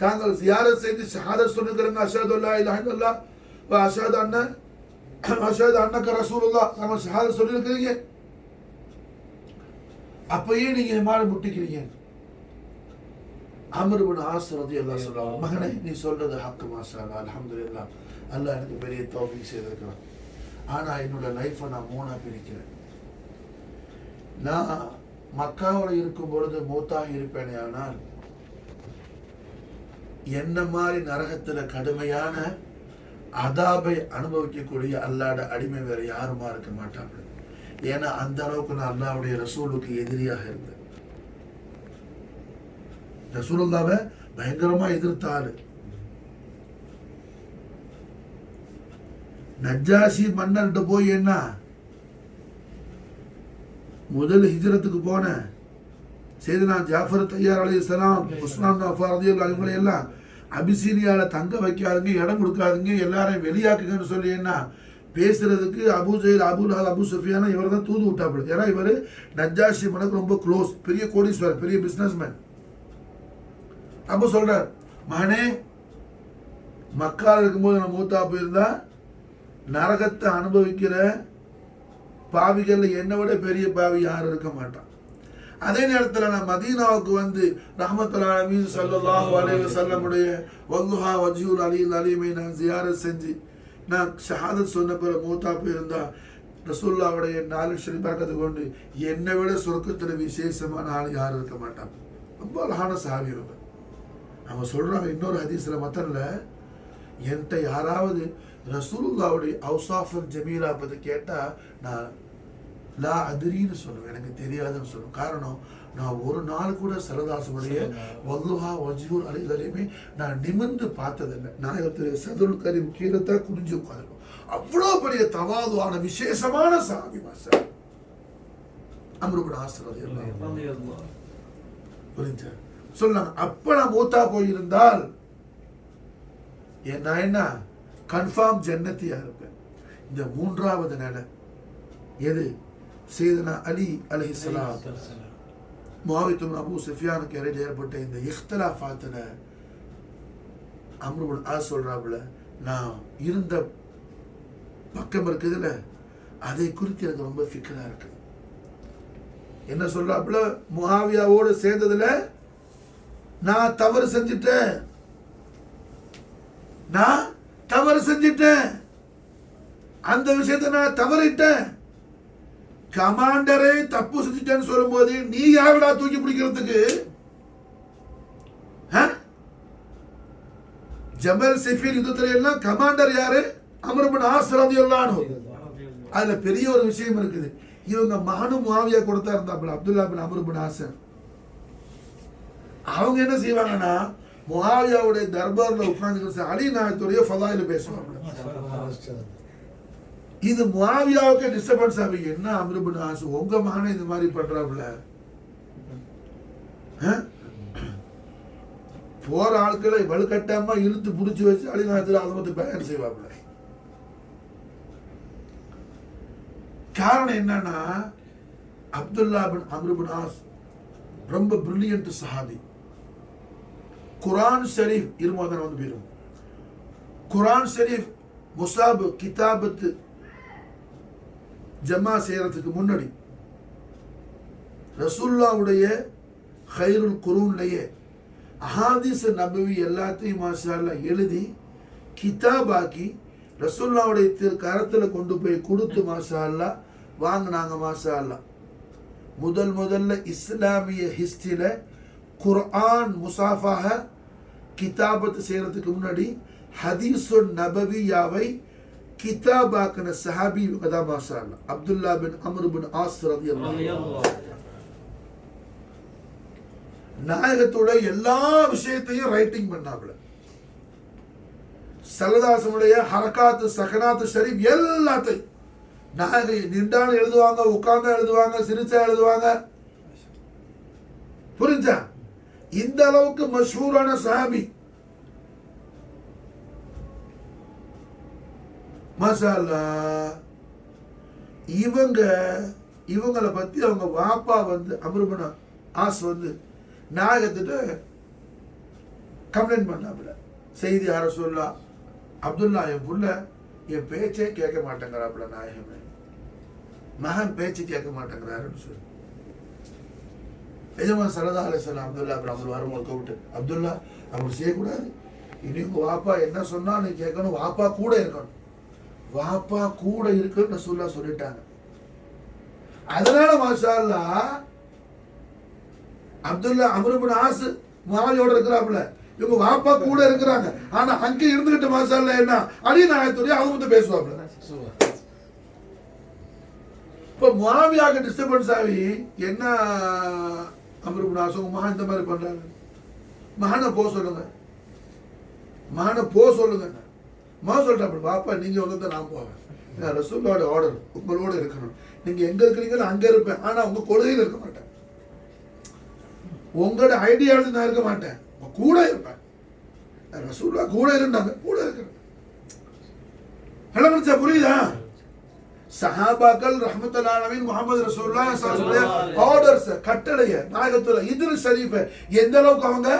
தாங்கள் ஜியாரத் செய்து ஷஹாதத் சொல்லுகிறாங்க. அஷ்ஹது அல்லா இலாஹ இல்லல்லாஹ் வ அஷ்ஹது அன்னக ரசூலுல்லாஹ். தாங்கள் ஷஹாதத் சொல்லிருக்கிறீங்க, அப்பயே நீங்க மாற முட்டிக்கிறீங்க. அம்ர் இப்னு ஆஸ் ரலியல்லாஹு சொல்றாங்க, மகனே நீ சொல்றது ஹக் மாஷாஅல்லாஹ், அல்ஹம்துலில்லாஹ், அல்லாஹ் எனக்கு பெரிய தௌஃபீக் செய்திருக்கிறான். ஆனா என்னோட லைஃபை நான் மூணா பிரிக்கிறேன். நான் மக்காவோட இருக்கும் பொழுது மூத்தாக இருப்பேனே, ஆனால் என்ன மாதிரி நரகத்துல கடுமையான அதாபை அனுபவிக்கக்கூடிய அல்லாஹ்வுடைய அடிமை வேற யாருமா இருக்க மாட்டாங்க. ஏன்னா அந்த அளவுக்கு நான் அல்லாஹ்வுடைய ரசூலுக்கு எதிரியாக இருந்தேன். ரசூலுல்லாஹ்வை பயங்கரமா எதிர்த்தாரு. நஜ்ஜாசி மன்னர்கிட்ட போய் என்ன முதல் ஹிஜ்ரத்துக்கு போன சையதுனா ஜாஃபர் தையார் அலைஹிஸ்ஸலாம், உஸ்மான் அஃபார் ரலியல்லாஹு அன்ஹு எல்லாம் அபிசீனியால தங்க வைக்காதுங்க, இடம் கொடுக்காதுங்க, எல்லாரையும் வெளியாக்குங்கன்னு சொல்லி என்ன பேசுறதுக்கு Abu Jahl, Abu Lahab, Abu Sufiyan இவர் தான் தூது விட்டாப்புல. ஏன்னா இவர் நஜ்ஜாசி மன்னருக்கு ரொம்ப க்ளோஸ், பெரிய கோடீஸ்வரர், பெரிய பிசினஸ்மேன். அப்போ சொல்றார், மகனே மக்கால இருக்கும்போது நம்ம மூத்தா போயிருந்தா நரகத்தை அனுபவிக்கிற பாவிகள்ல என்னை விட பெரிய பாவி யாரும் இருக்க மாட்டான். அதே நேரத்தில் நான் மதீனாவுக்கு வந்து ரஹ்மத்துல் ஆலமீன் ஸல்லல்லாஹு அலைஹி வஸல்லமுடைய வல்லுஹா வஜ்ஹுல் அலில் அலீமை நான் ஜியாரத் செஞ்சு நான் ஷஹாதத் சொன்ன பிறகு மூத்தா போயிருந்தா ரசூலுல்லாஹ்வுடைய நாலு ஷரீஃப் பரக்கத்தை கொண்டு என்னை விட சொர்க்கத்தில் விசேஷமான ஆள் யாரும் இருக்க மாட்டாங்க. ரொம்ப அழகான சஹாபி அவங்க சொல்றாங்க இன்னொரு ஹதீஸ்ல மத்தன்ல, என்கிட்ட யாராவது ரசூலுல்லாஹ்வுடைய அவுசாஃபுல் ஜமீலா பற்றி கேட்டால் நான் லா அதிரின்னு சொல்லுவேன், எனக்கு தெரியாதுன்னு சொல்லுவேன். காரணம், நான் ஒரு நாள் கூட சரதாசுடைய வல்லுஹா வஜ்ஹுல் அலில் அலீமை நான் நிமிர்ந்து பார்த்ததில்லை. நாயகத்துடைய சதுல் கரீம் கீழத்தான் குனிஞ்சு உட்காந்துருக்கும். அவ்வளோ பெரிய தவாதுவான விசேஷமான சாமி மாஸ்டர் அம்ரு இப்னு ஆஸ் ரலியல்லாஹு புரிஞ்சா சொன்னாங்க. அப்ப நான் மூத்தா போயிருந்தால் நான் என்ன கன்ஃபார்ம் ஜன்னத்தியா இருப்பேன். இந்த மூன்றாவது நிலை எது? சையதுனா அலி அலைஹிஸ்ஸலாம் முஆவியா இப்னு அபூ சுஃபியானுக்கு இடையில ஏற்பட்ட இந்த இஃப்திலாஃபாத்துல அம்ரு இப்னு ஆஸ் சொல்றாப்புல, நான் இருந்த பக்கம் இருக்குதுல்ல, அதை குறித்து எனக்கு ரொம்ப ஃபிக்ரா இருக்கு. என்ன சொல்றாப்புல, முஆவியாவோடு சேர்ந்ததுல நான் தவறு செஞ்சுட்டேன், அந்த விஷயத்தை நான் தவறிட்டேன். கமாண்டரே தப்பு செஞ்சுட்டேன்னு சொல்லும் போது நீ யாருடா தூக்கி பிடிக்கிறதுக்கு? ஜமல் சிஃபின் யுத்தத்துல எல்லாம் கமாண்டர் யாரு? அம்ர் இப்னு ஆஸ் ரலியல்லாஹு அன்ஹு. அதுல பெரிய ஒரு விஷயம் இருக்குது. இவங்க மகனும் முஆவியா கொடுத்தா இருந்தாப்புல அப்துல்லா பின் அம்ர் இப்னு ஆஸ். அவங்க என்ன செய்வாங்கன்னா முஆவியாவுடைய தர்பார்ல உட்கார்ந்து அலி நாயகத்துடைய ஃபதாயில் பேசுவாங்க. இது முஆவியாவுக்கு டிஸ்டர்பன்ஸ் ஆகி, என்ன அம்ர் இப்னு ஆஸ் உங்க மகனை இந்த மாதிரி பண்றாப்புல, போற ஆட்களை வலுக்கட்டாம இழுத்து புடிச்சு வச்சு அலி நாயகத்துல அதை பத்தி பயன் செய்வாப்புல. காரணம் என்னன்னா, அப்துல்லா பின் அம்ர் இப்னு ஆஸ் ரொம்ப பிரில்லியன்ட் சஹாபி. குர்ஆன் ஷரீஃப் இருமோதன் வந்து போயிடும். குர்ஆன் ஷரீஃப் முசாப் கிதாபத்து ஜமா செய்யறதுக்கு முன்னாடி ரசூலுல்லாஹ்வுடைய கைருல் குரூன்லயே அஹாதீஸ் நபவி எல்லாத்தையும் மாஷா அல்லாஹ் எழுதி கிதாபாக்கி ரசூலுல்லாஹ்வுடைய கரத்துல கொண்டு போய் கொடுத்து மாஷா அல்லாஹ் வாங்கினாங்க. மாஷா அல்லாஹ் முதல்ல இஸ்லாமிய ஹிஸ்டரியில குர்ஆன் முசாஃபாக கிதாபத்து செய்யறதுக்கு முன்னாடி ஹதீஸு நபவியாவை கிதாபாக்கின சஹாபி இவங்க மாஷா அல்லாஹ் அப்துல்லா பின் அம்ர் பின் ஆஸ் ரலியல்லாஹு அன்ஹு. நாயகத்தோட எல்லா விஷயத்தையும் ரைட்டிங் பண்ணாப்புல. சல்லதாசனுடைய ஹரகாத்து சகனாத்து ஷரீஃப் எல்லாத்தையும் நாயகம் நின்றாலும் எழுதுவாங்க, உட்கார்ந்தா எழுதுவாங்க, சிரிச்சா எழுதுவாங்க. புரிஞ்சா? இந்த அளவுக்கு மஷூரான சஹாபி மாஷா அல்லாஹ். இவங்களை பத்தி அவங்க வாப்பா வந்து அம்ர் இப்னு ஆஸ் வந்து நாயகத்திட்ட கம்ப்ளைண்ட் பண்ணாப்புல, செய்தி யார சொல்லலாம், அப்துல்லா என் புள்ள என் பேச்சே கேட்க மாட்டேங்கிறாப்புல, நாயகமே மகன் பேச்சு கேட்க மாட்டேங்கிறாருன்னு சொல்லி எஜமான் ஸல்லல்லாஹு அலைஹி வஸல்லம் அப்துல்லா பின் அம்ர் வரும்போது கூப்பிட்டு, அப்துல்லா அப்படி செய்யக்கூடாது, இனி உங்க வாப்பா என்ன சொன்னா நீ கேட்கணும், வாப்பா கூட இருக்கணும், வாப்பா கூட இருக்குன்னு ரசூலுல்லாஹ் சொல்லிட்டாங்க. அதனால மாஷா அல்லாஹ் அப்துல்லா அம்ர் இப்னு ஆஸ் முஆவியாவோட இருக்கிறாப்புல, இவங்க வாப்பா கூட இருக்கிறாங்க. ஆனா அங்க இருந்துகிட்டு மாஷா அல்லாஹ் என்ன அலி நாயகத்துடைய அவங்க வந்து பேசுவாப்புல. இப்ப முஆவியாவுக்கு டிஸ்டர்பன்ஸ் ஆகி என்ன அம்ர் இப்னு ஆஸ் உங்க மகன் இந்த மாதிரி பண்றாங்க, மகனை போக சொல்லுங்க, மகனை போக சொல்லுங்க. மகன் சொல்றாப்புல, பாப்பா நீங்க வந்து நான் போவேன், ரசூலுல்லாஹ்வோட ஆர்டர் உங்களோட இருக்கணும், நீங்க எங்க இருக்கிறீங்களோ அங்க இருப்பேன், ஆனா உங்க கொள்கையில் இருக்க மாட்டேன், உங்களோட ஐடியாவில் நான் இருக்க மாட்டேன், கூட இருப்பேன். ரசூலுல்லாஹ் கூட இருந்தாங்க, கூட இருக்கிறேன். புரியுதா? சஹாபாக்கள் ரஹ்மத்துல்லாஹி அலைஹி முஹம்மது ரசூலுல்லாஹ் ஸல்லல்லாஹு அலைஹி வஸல்லம் ஆர்டர்ஸ் கட்டளைய நாயகத்துல இத்ரிஸ் ஷரீஃப எந்த அளவுக்கு அவங்க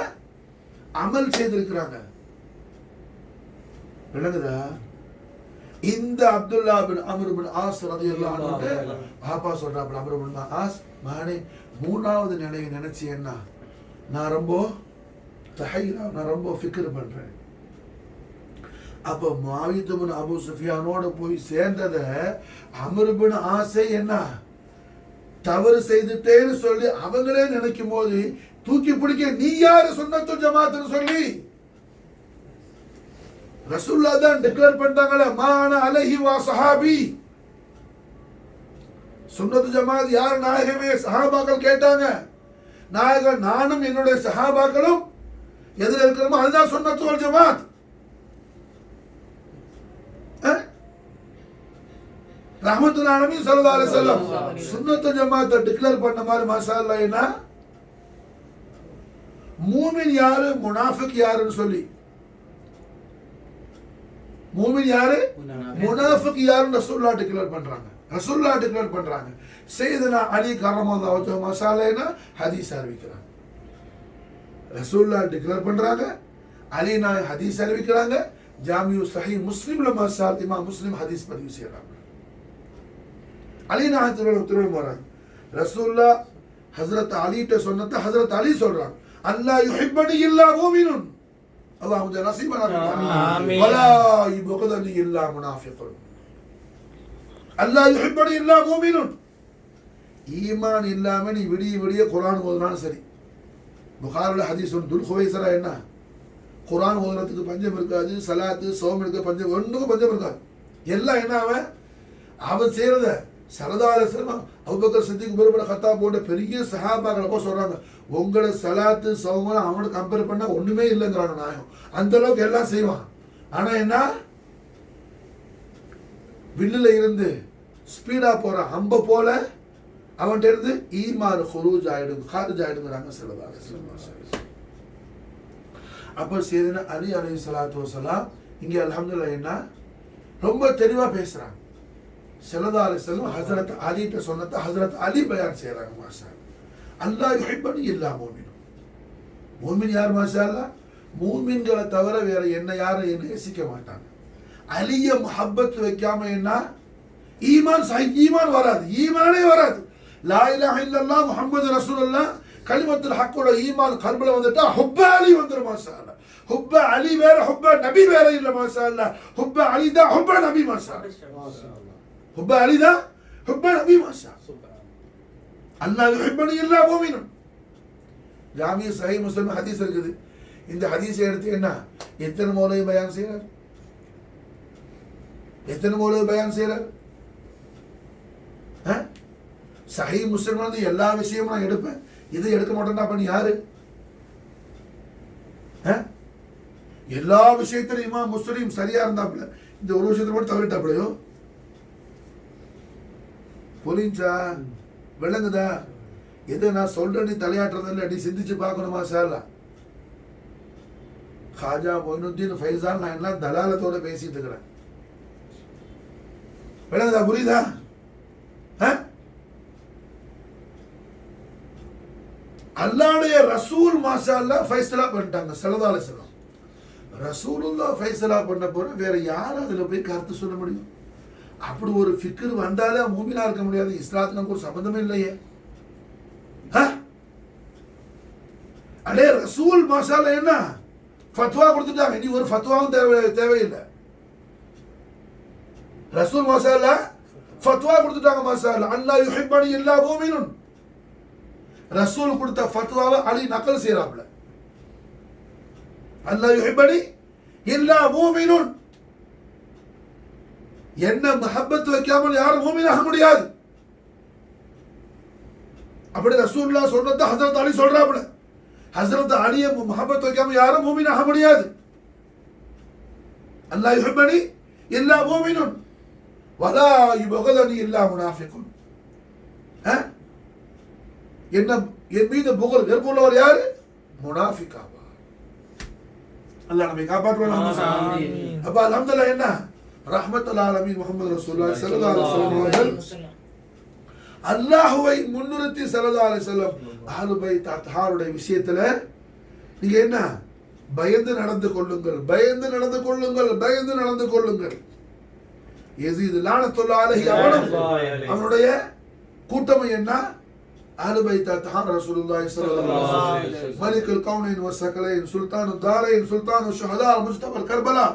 அமல் செய்திருக்கிறாங்க விளங்குதா? இந்த அப்துல்லா பின் அம்ர் பின் ஆஸ் ரலியல்லாஹு அன்ஹு பாப்பா சொல்றாப்ல, அம்ர் பின் ஆஸ் மகனே மூணாவது நிலையை நினைச்சேன்னா நான் ரொம்ப நான் ரொம்ப ஃபிக்ர் பண்றேன். அப்ப முஆவியா பின் அபூ சுஃபியானோட போய் சேர்ந்தத அம்ர் பின் ஆஸை என்ன தவறு செய்துட்டேன்னு சொல்லி அவங்களே நினைக்கும் போது தூக்கி பிடிக்க நீ யாரு சுன்னத்துல் ஜமாத்னு சொல்லி ரசூலுல்லாஹ் தான் டிக்ளேர் பண்ணிட்டாங்களே மான அலைஹி வா ஸஹாபி. சுன்னத்து ஜமாத் யார் நாயகமே? சஹாபாக்கள் கேட்டாங்க. நாயகன் நானும் என்னுடைய சஹாபாக்களும் எதில் இருக்கிறோமோ அதுதான் சுன்னத்து வல் ஜமாத். ரஹ்மத்துல் ஆலமீன் ஸல்லல்லாஹு அலைஹி வஸல்லம் சுன்னத்து ஜமாத்தை டிக்ளேர் பண்ண மாதிரி மாஷாஅல்லாஹ் என்ன மூமின் யாரு முனாஃபிக் யாருன்னு சொல்லி மூமின் யாரு முனாஃபிக் யாருன்னு ரசூலுல்லாஹ் டிக்ளேர் பண்றாங்க. ரசூலுல்லாஹ் டிக்ளேர் பண்றாங்க. சையதுனா அலி கர்ரமல்லாஹு வஜ்ஹு மாஷாஅல்லாஹ் ஹதீஸ் அறிவிக்கிறாங்க. ரசூலுல்லாஹ் டிக்ளேர் பண்றாங்க, அலி நாய் ஹதீஸ் அறிவிக்கிறாங்க. ஜாமிஉ ஸஹீஹ் முஸ்லிம்ல மாஷாஅல்லாஹ் இமாம் முஸ்லிம் ஹதீஸ் பதிவு செய்றாங்க. அலி நாய் திருவள்ளுவர் வராங்க. ரசூலுல்லாஹ் ஹஜ்ரத் அலிட்ட சொன்னத ஹஜ்ரத் அலி சொல்றாங்க, அல்லாஹ் யுஹிப்பனி இல்லா முஃமினுன். அல்லாஹ் முஜே நஸீபனா ஆமீன். வலா யுபகதனி இல்லா முனாஃபிகுன். அல்லாஹ் யுஹிப்பனி இல்லா முஃமினுன். ஈமான் இல்லாம நீ விடிய விடிய குர்ஆன் ஓதுனாலும் சரி. புகாரில ஹதீஸ் துல் ஹுவைஸரா என்ன குர்ஆன் ஓதுறதுக்கு பஞ்சம் இருக்காது, ஸலாத்து சௌம் இருக்க பஞ்சம் ஒண்ணுக்கும் பஞ்சம் இருக்காது. எல்லாம் என்ன அவன் செய்யறத ஸல்லல்லாஹு அலைஹி வஸல்லம் Abu Bakr Siddique Umar ibn Khattab போன்ற பெரிய சஹாபாக்களை போய் சொல்றாங்க, உங்களோட ஸலாத்து சௌம் அவனோட கம்பேர் பண்ணா ஒண்ணுமே இல்லைங்கிறாங்க நாயகம். அந்த அளவுக்கு எல்லாம் செய்வான். ஆனா என்ன வில்லுல இருந்து ஸ்பீடா போற அம்ப போல அவன்கிட்ட இருந்து ஈமான் ஹுரூஜ் ஆயிடும், ஹாரிஜ் ஆயிடுங்கிறாங்க ஸல்லல்லாஹு அலைஹி வஸல்லம். அப்போ சையதுனா அலி அலைஹிஸ்ஸலாத்து வஸலாம் இங்க அல்ஹம்துலில்லாஹ் என்ன ரொம்ப தெளிவா பேசுறாங்க. ஸல்லல்லாஹு அலைஹி வஸல்லம் ஹஜ்ரத் அலிட்ட சொன்னத ஹஜ்ரத் அலி பயான் செய்றாங்க. மாஷாஅல்லாஹ் அல்லாஹ் யுஹிப்பனி இல்லா முஃமின். முஃமின் யார்? மாஷாஅல்லாஹ் மூமின்களை தவிர வேற என்ன யாரும் என்ன நேசிக்க மாட்டாங்க. அலிய முஹப்பத் வைக்காம என்ன ஈமான் ஈமான் வராது, ஈமானே வராது. லா இலாஹ இல்லல்லாஹ் முஹம்மது ரசூலுல்லாஹ் கலிமத்துல் ஹக்கோட ஈமான் கல்புல வந்துட்டா ஹுப்ப அலி வந்துரும். மாஷாஅல்லாஹ் ஹுப்ப அலி வேற ஹுப்ப நபி வேற இல்ல. மாஷாஅல்லாஹ் ஹுப்ப அலி தான் ஹுப்ப நபி. மாஷாஅல்லாஹ் ஹுப்ப அலி தான் ஹுப்ப நபி. மாஷாஅல்லாஹ் அல்லாஹ் யுஹிப்பனி இல்லா முஃமின். ஜாமிஉ ஸஹீஹ் முஸ்லிம் ஹதீஸ் இருக்குது. இந்த ஹதீஸை எடுத்து என்ன எத்தனை மௌலவி பயான் செய்றார்? எத்தனை மௌலவி பயான் செய்றார்? ஸஹீஹ் முஸ்லிம் வந்து எல்லா விஷயமும் நான் எடுப்பேன், இதை எடுக்க மாட்டேன்னா பண்ணி யாரு? எல்லா விஷயத்திலும் இமாம் முஸ்லிம் சரியா இருந்தாப்புல இந்த ஒரு விஷயத்தை மட்டும் தவறிட்டாப்புலையோ புரிஞ்சா விளங்குதா? எது நான் சொல்றேன் நீ தலையாட்டுறதில்ல, நீ சிந்திச்சு பார்க்கணுமா? சார்லா காஜா மொயினுத்தீன் ஃபைசான் நான் எல்லாம் தலாலத்தோட பேசிட்டு இருக்கிறேன். விளங்குதா? புரியுதா? அல்லாஹ்வுடைய ரசூல் மாஷாஅல்லாஹ் ஃபைசலா பண்ணிட்டாங்க. ஸல்லல்லாஹு அலைஹி வஸல்லம் ரசூலுல்லாஹ் ஃபைசலா பண்ண போற வேற யாரும் அதுல போய் கருத்து சொல்ல முடியும்? அப்படி ஒரு ஃபிக்ர் வந்தாலே மூமினா இருக்க முடியாது. இஸ்லாத்துக்கு ஒரு சம்பந்தமே இல்லையே. அடே ரசூல் மாஷாஅல்லாஹ் என்ன ஃபத்வா கொடுத்துட்டாங்க, இனி ஒரு ஃபத்வாவும் தேவையில்லை. ரசூல் மாஷாஅல்லாஹ் ஃபத்வா கொடுத்துட்டாங்க. மாஷாஅல்லாஹ் அல்லாஹ் யுஹிப்பனி இல்லா முஃமினுன். ரசூல் கொடுத்த ஃபத்வாவை அலி நக்கல் செய்றாப்ல. அல்லாஹ் யுஹிப்பனி இல்லா முஃமினுன். என்ன மஹப்பத் வைக்காமல் யாரும் மூமினாக முடியாது. அப்படி ரசூலுல்லாஹ் சொன்னத ஹஜ்ரத் அலி சொல்றாப்ல. ஹஜ்ரத் அலிய மஹப்பத் வைக்காம யாரும் மூமினாக முடியாது. அல்லாஹ் யுஹிப்பனி இல்லா முஃமினுன் வலா யுபகதனி இல்லா முனாஃபிகுன். என்ன என் மீது புகழ் வெறுப்புள்ளவர் யாரு? முனாஃபிகா. அல்லாஹ் நம்மை காப்பாற்றுவானாக. அப்ப அல்ஹம்துலில்லாஹ் என்ன ரஹ்மத்துல் ஆலமீன் முஹம்மது ரசூலுல்லாஹி ஸல்லல்லாஹு அலைஹி வஸல்லம் அல்லாஹ்வை முன்னிறுத்தி ஸல்லல்லாஹு அலைஹி வஸல்லம் அஹ்லுல் பைத் அத்ஹாருடைய விஷயத்துல நீங்க என்ன பயந்து நடந்து கொள்ளுங்கள், பயந்து நடந்து கொள்ளுங்கள், பயந்து நடந்து கொள்ளுங்கள். யஸீத் லானத்துல்லாஹி அலைஹி அவனுடைய கூட்டம் என்ன அஹ்லு பைத் அத்ஹார் ரசூலுல்லாஹி ஸல்லல்லாஹு அலைஹி வஸல்லம் மலிக்குல் கௌனைன் வஸ்ஸகலைன் சுல்தானுத் தாரைன் சுல்தானுஷ் ஷுஹதா முஜ்தபா கர்பலா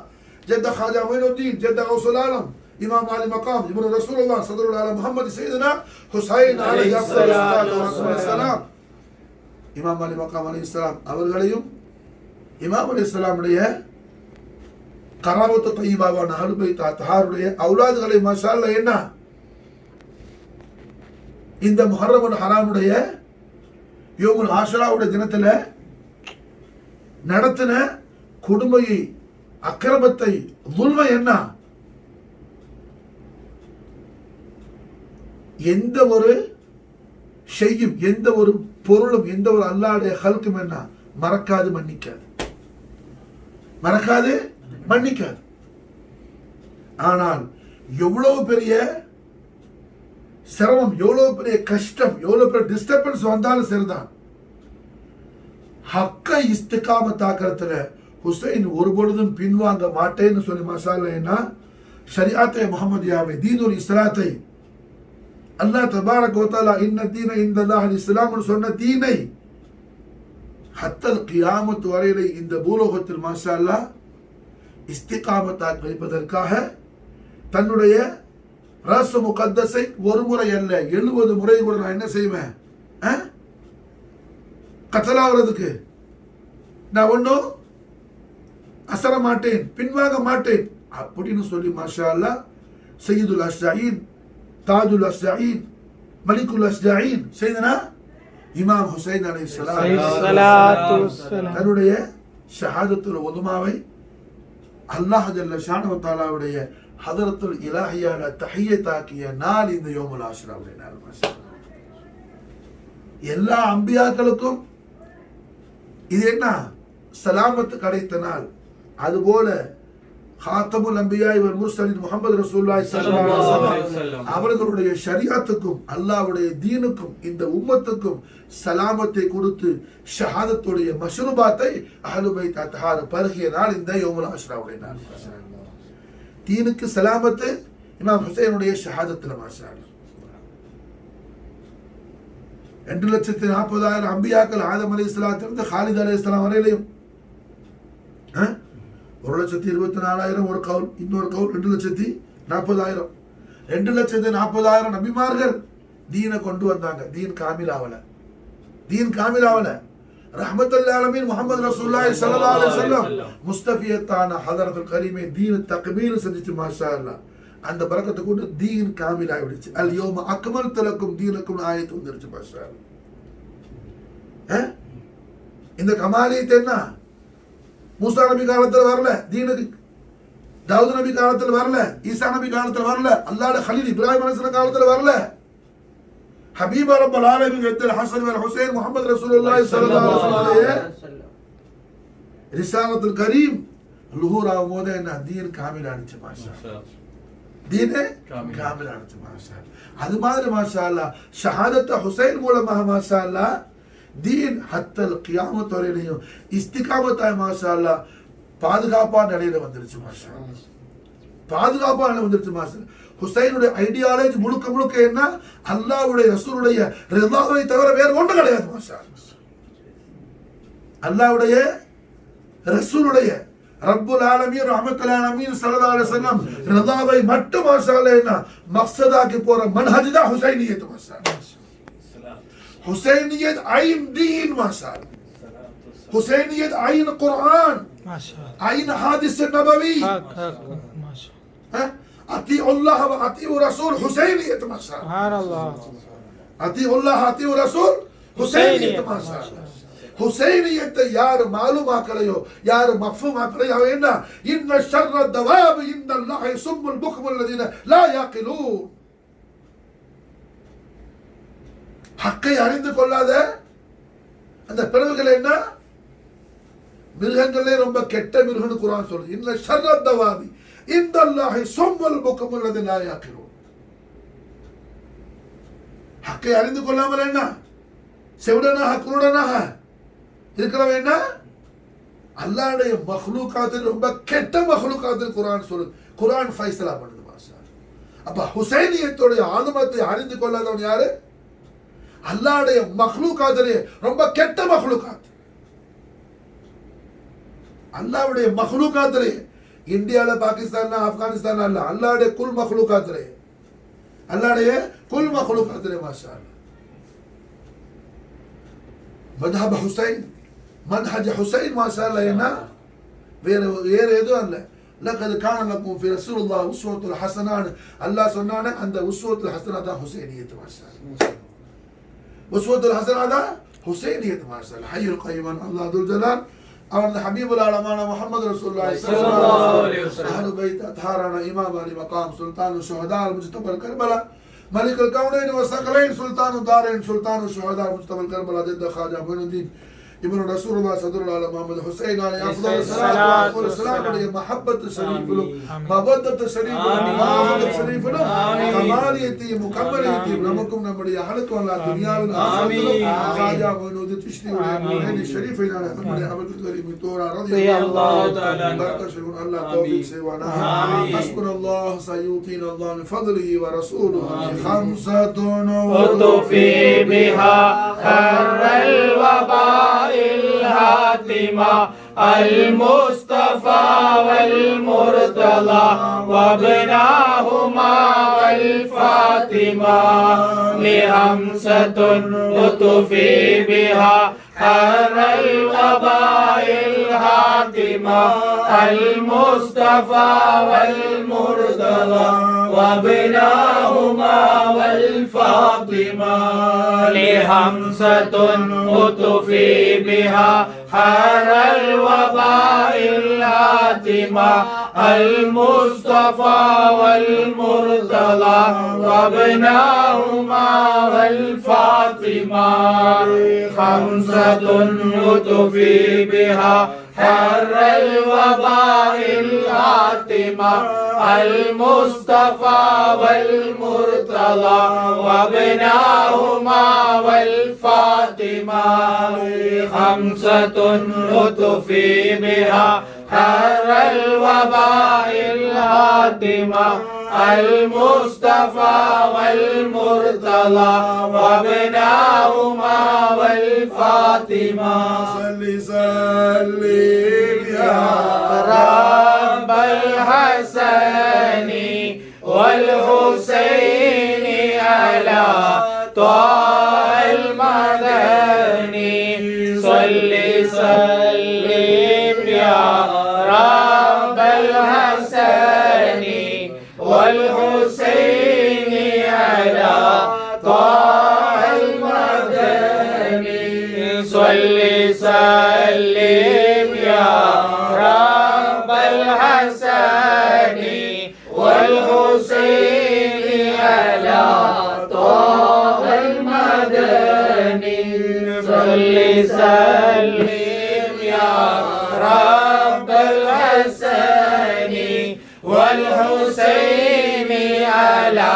ஜத்த ஹாஜா மொயினுத்தீன் ஜத்த கௌசுல் ஆலம் இமாம் அலி மகாம் இப்னு ரசூலுல்லாஹ் ஸல்லல்லாஹு அலைஹி முஹம்மது சையதுனா ஹுசைன் அலைஹி ஸலாம் இமாம் அலி மகாம் அலைஹிஸ்ஸலாம் அவர்களையும் இமாம் அலைஹிஸ்ஸலாமுடைய கராமத்து தய்யிபாவான அஹ்லு பைத் அத்ஹாருடைய அவுலாதுகளை மாஷாஅல்லாஹ் என்ன இந்த முஹர்ரம் ஹராமுடைய யோமுல் ஆஷுராவுடைய தினத்துல நடத்தின கொடுமையை, அக்கிரமத்தை, துல்மை என்ன? எந்த ஒரு செய்யும், எந்த ஒரு பொருளும், எந்த ஒரு அல்லாஹ்வுடைய ஹல்கும் என்ன மறக்காது, மன்னிக்காது. மறக்காது, மன்னிக்காது. ஆனால் எவ்வளவு பெரிய சிரமம், எவ்வளவு பெரிய கஷ்டம், எவ்வளவு பெரிய டிஸ்டர்பன்ஸ் வந்தாலும் சரிதான், ஹக்க இஸ்திகாமத்தாக்கிறதுல ஹுசைன் ஒருபொழுதும் பின்வாங்க மாட்டேன்னு சொல்லி மசாலா என்ன ஷரியாத்தை முஹம்மதியாவை, தீனுல் இஸ்லாத்தை, அல்லாஹ் தபாரக வ தஆலா இன்ன தீன இன்தல்லாஹில் இஸ்லாம்னு சொன்ன தீனை ஹத்தல் கியாமத் வரையிலே இந்த பூலோகத்தில் மாஷாஅல்லா இஸ்திகாமத்தாக்க வைப்பதற்காக தன்னுடைய ராசு முகத்தஸை ஒரு முறை அல்ல 70 முறை கூட நான் என்ன செய்வேன், கத்தலாகிறதுக்கு நான் ஒன்றும் அசர மாட்டேன், பின்வாங்க மாட்டேன் அப்படின்னு சொல்லி மாஷா அல்லாஹ் சையதுல் அஷ்ஜாயின், தாஜுல் அஷ்ஜாயின், மலிகுல் அஷ்ஜாயின் சையதுனா இமாம் ஹுசைன் அலைஹிஸ்ஸலாத்து வஸ்ஸலாம் தன்னுடைய ஷஹாதத்துல் உதுமாவை அல்லாஹ் ஜல்ல ஷானஹு தஆலாவுடைய ஹதரத்துல் இலாஹியால தஹியத்தாக்கிய நாள் இந்த யோமுல் ஆஷுராவுடைய நாள். எல்லா அம்பியாக்களுக்கும் இது என்ன சலாமத்து கிடைத்த நாள். அதுபோல ஹாத்தமுல் அம்பியா வல் முர்சலின் முஹம்மது ரசூலுல்லாஹி ஸல்லல்லாஹு அலைஹி வஸல்லம் அவர்களுடைய ஷரியத்துக்கும் அல்லாஹ்வுடைய தீனுக்கும் இந்த உம்மத்துக்கும் சலாமத்தை கொடுத்து ஷஹாதத்துடைய மஷ்ரூபாத்தை அஹ்லு பைத் அத்ஹார் பருகிய நாள் இந்த யோமுல் ஆஷுராவுடைய நாள். தீனுக்கு சலாமத்து இமாம் ஹுசைனுடைய ஷஹாதத்துல மாஷா அல்லாஹ். 2,40,000 அம்பியாக்கள் ஆதம் அலைஹிஸ்ஸலாத்திலிருந்து ஹாலித் அலைஹிஸ்ஸலாம் வரையிலையும் 1,24,000 ஒரு கவுல், இன்னொரு கவுல் 2,40,000. 2,40,000 நபிமார்கள் தீனை கொண்டு வந்தாங்க. தீன் காமிலாவல, தீன் காமிலாவல. ரஹ்மத்துல் ஆலமீன் முஹம்மது ரசூலுல்லாஹி ஸல்லல்லாஹு அலைஹி வஸல்லம் முஸ்தஃபியத்தான ஹதரத்துல் கரீமே தீன் தக்பீர் செஞ்சிச்சு மாஷா அல்லாஹ். அந்த பரக்கத்தை கொண்டு தீன் காமில் ஆயிடுச்சு. அல் யௌம அக்மல்து லக்கும் தீனக்கும் ஆயத்து வந்துருச்சு மாஷா அல்லாஹ். இந்த கமாலியத் என்ன மூசா நபி காலத்துல வரல, தீனுக்கு தாவூத் நபி காலத்துல வரல, ஈசா நபி காலத்துல வரல, அல்லாஹ்வுடைய கலீல் இப்ராஹிம் அலைஹிஸ்ஸலாம் காலத்துல வரல. ஹபீப ரப்பல் ஆலமீன் இத்தல் ஹஸன் வல் ஹுசைன் முஹம்மது ரசூலுல்லாஹி ஸல்லல்லாஹு அலைஹி வஸல்லம் ரிசாலத்துல் கரீம் லுஹூர் ஆகும்போது என்ன தீன் காமில் ஆயிடுச்சு மாஷா அல்லாஹ். தீனே காமில் ஆயிடுச்சு மாஷா அல்லாஹ். அது மாதிரி மாஷா அல்லாஹ் ஷஹாதத் ஹுசைன் மூலமாக மாஷா அல்லாஹ் தீன் ஹத்தல் கியாமத் வரையிலையும் இஸ்திகாமத்தாய் மாஷா அல்லாஹ் பாதுகாப்பான நிலையில வந்துருச்சு மாஷா அல்லாஹ். பாதுகாப்பான நிலை வந்துருச்சு மாஷா அல்லாஹ். ஹுசைனுடைய ஐடியாலஜி முழுக்க முழுக்க என்ன அல்லாஹ்வுடைய ரசூலுடைய ரிதாவை தவிர வேற ஒன்றும் கிடையாது மாஷா அல்லாஹ். அல்லாஹ்வுடைய ரசூலுடைய ரப்புல் ஆலமீன் ரஹ்மத்துல் ஆலமீன் ஸல்லல்லாஹு அலைஹி வஸல்லம் ரிதாவை மட்டும் மாஷா அல்லாஹ் என்ன மக்சதாக்கி போற மன்ஹஜ் தான் ஹுசைனியத் மாஷா அல்லாஹ். حسينية عين دين ما شاء الله. حسينية عين قرآن ما شاء الله. عين حادث النبوي ما شاء الله. أطيعوا الله وأطيعوا رسول حسينية ما شاء الله. سبحان الله. أطيعوا الله وأطيعوا رسول حسينية ما شاء الله. حسينية يار معلوم آكليو يار مفهوم آكليو إن شر الدواب إن الله يسم البكم الذين لا يعقلون. ஹக்கை அறிந்து கொள்ளாத அந்த பிறவுகள் என்ன மிருகங்களே ரொம்ப கெட்ட மிருகம்னு குர்ஆன் சொல்லுது. இன்ன ஷர்ரத் தவாபி இன்தல்லாஹி ஸும்முல் புக்கும் அல்லதீன லா யாகிலூன். ஹக்கை அறிந்து கொள்ளாமல் என்ன செவிடனாக குருடனாக இருக்கிறவன் என்ன அல்லாஹ்வுடைய மக்லூகாத்தில் ரொம்ப கெட்ட மக்லூகாத்தில் குர்ஆன் சொல்லுது. குர்ஆன் ஃபைசலா பண்ணுது மாஷா அல்லாஹ். அப்ப ஹுசைனியத்துடைய ஆதமத்தை அறிந்து கொள்ளாதவன் யாரு? அல்லாஹ்வுடைய மக்லூகாத்திலே ரொம்ப கெட்ட மக்லூகாத். அல்லாஹ்வுடைய மக்லூகாத்திலே இந்தியாவில் பாகிஸ்தான் ஆப்கானிஸ்தான் அல்ல, அல்லாஹ்வுடைய குல் மக்லூகாத்திலே, அல்லாஹ்வுடைய குல் மக்லூகாத்திலே மாஷா அல்லாஹ். மத்ஹப் ஹுசைன், மன்ஹஜ் ஹுசைன் மாஷா அல்லாஹ் என்ன வேற எதுவும் அல்ல. லகத் கான லக்கும் ஃபி ரசூலுல்லாஹி உஸ்வத்துல் ஹஸனா, அல்லாஹ் சொன்னானே அந்த உஸ்வத்துல் ஹஸனா தான் ஹுசைனியத் மாஷா அல்லாஹ். உஸ்வத்துல் ஹஸனா தான் ஹுசைனியத் மாஷா அல்லாஹ். ஹய்யுல் கய்யூம் அல்லாஹ் துல் ஜலால் அவனது ஹபீபுல் ஆலமான முஹம்மது ரசூலுல்லாஹி ஸல்லல்லாஹு அலைஹி வஸல்லம் அஹ்லு பைத் அத்ஹாரான இமாம் அலி மகாம் சுல்தான் ஷுஹதா முஜ்தபா கர்பலா ملك الكونين والثقلين سلطان الدارين سلطان الشهداء مجتبى الكربلاء ضد خواجة معين الدين ابن رسول الله صدر الله على محمد حسين عليه افضل الصلاه والسلام عليه محبه الشريف له مودة الشريف له موافقة الشريف له كماليتي مكمليتي نمكم நம்முடைய அஹலுக்கு அல்லா துனியாவில் ஆமீன் خواجة معين الدين تشتي وعين الشريف لنا நம்முடைய அபுல் கரீம் தோரா ரலியல்லாஹு தஆலா بركه الله توفيق سيوانا حسبنا الله سيؤتينا الله من فضله ورسوله خمسة وتوفي بها خر الوباء الهاتمة المصطفى والمرتضى وابناهما والفاطمة لهمسة وتفي بها حر الوباء الهاتمة المصطفى والمرتضى وابناهما والفاطمة لهمسة وتفي بها حر الوباء الهاتمة المصطفى والمرتضى وابناهما والفاطمة خمسة وتفي بها حر الوباء الهاتمة المصطفى والمرتضى وابناهما والفاطمة خمسة وتفي بها حر الوباء الهاتمة المصطفى والمرتضى وابناهما والفاطمة صل سلم يا رب الحسن والحسين على طه المدني صل سلم يا رب الحسن والحسين على طه المدني صل سلم يا رب الحسن والحسين على طه المدني صل سلم يا رب الحسن والحسين على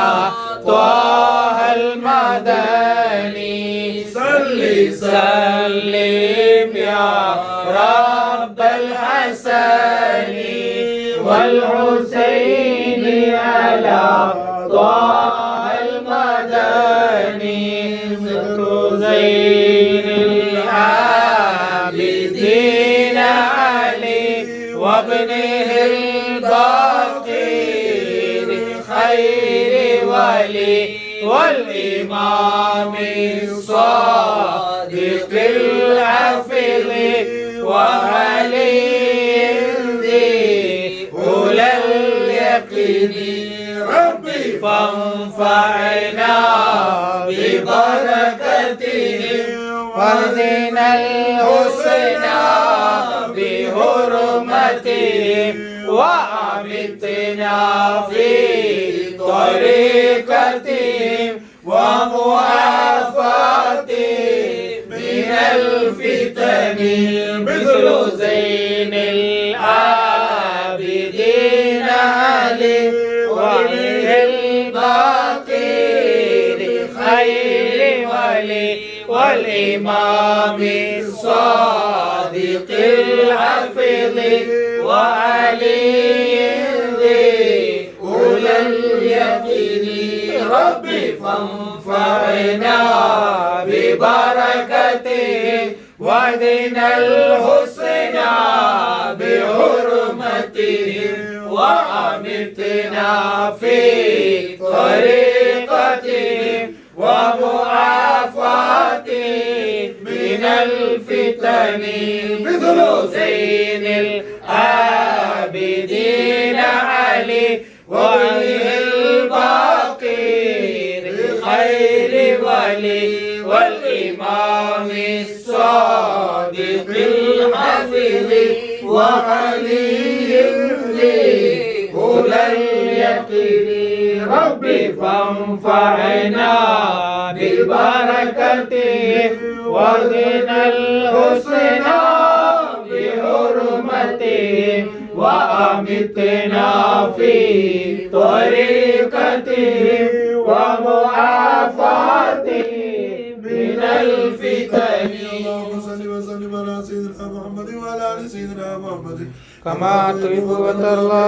طه المدني صل سلم يا رب الحسن والحسين على طه المدني ذكر زين العابدين علي وابنه الباقر خير ولي والإمام الصادق الحفظ وعلي ذي أولى اليقين ربي فانفعنا ببركتهم وزن الحسنى بحرمتهم وأمتنا في طريقتهم ومعافاتهم من الفتن مثل زين العابدين علي وابن الباقر خير ولي والإمام الصادق الحفظ وعلي ذي أولى اليقين ربي فانفعنا واهدنا الحسنى بحرمتهم وأمتنا في طريقتهم ومعافاتهم من الفتن مثل زين العابدين علي وعلي الباقر خير ولي والإمام الصادق الحفيظ وعلي أولى اليقين ربي فانفعنا ببركته واهدنا الحسنى بحرمته وأمتنا في طريقته ومعافاته من الفتن. اللهم صل وسلم على سيدنا محمد وعلى آل سيدنا محمد كما تحب وترضى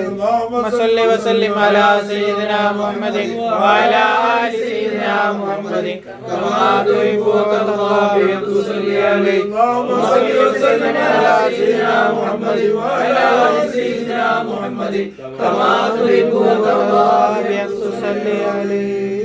اللهم صل وسلم على سيدنا محمد وعلى آل سيدنا محمد كما تحب وترضى بأن تصلي عليه. اللهم صل وسلم على سيدنا محمد وعلى آل سيدنا محمد كما تحب وترضى بأن تصلي عليه.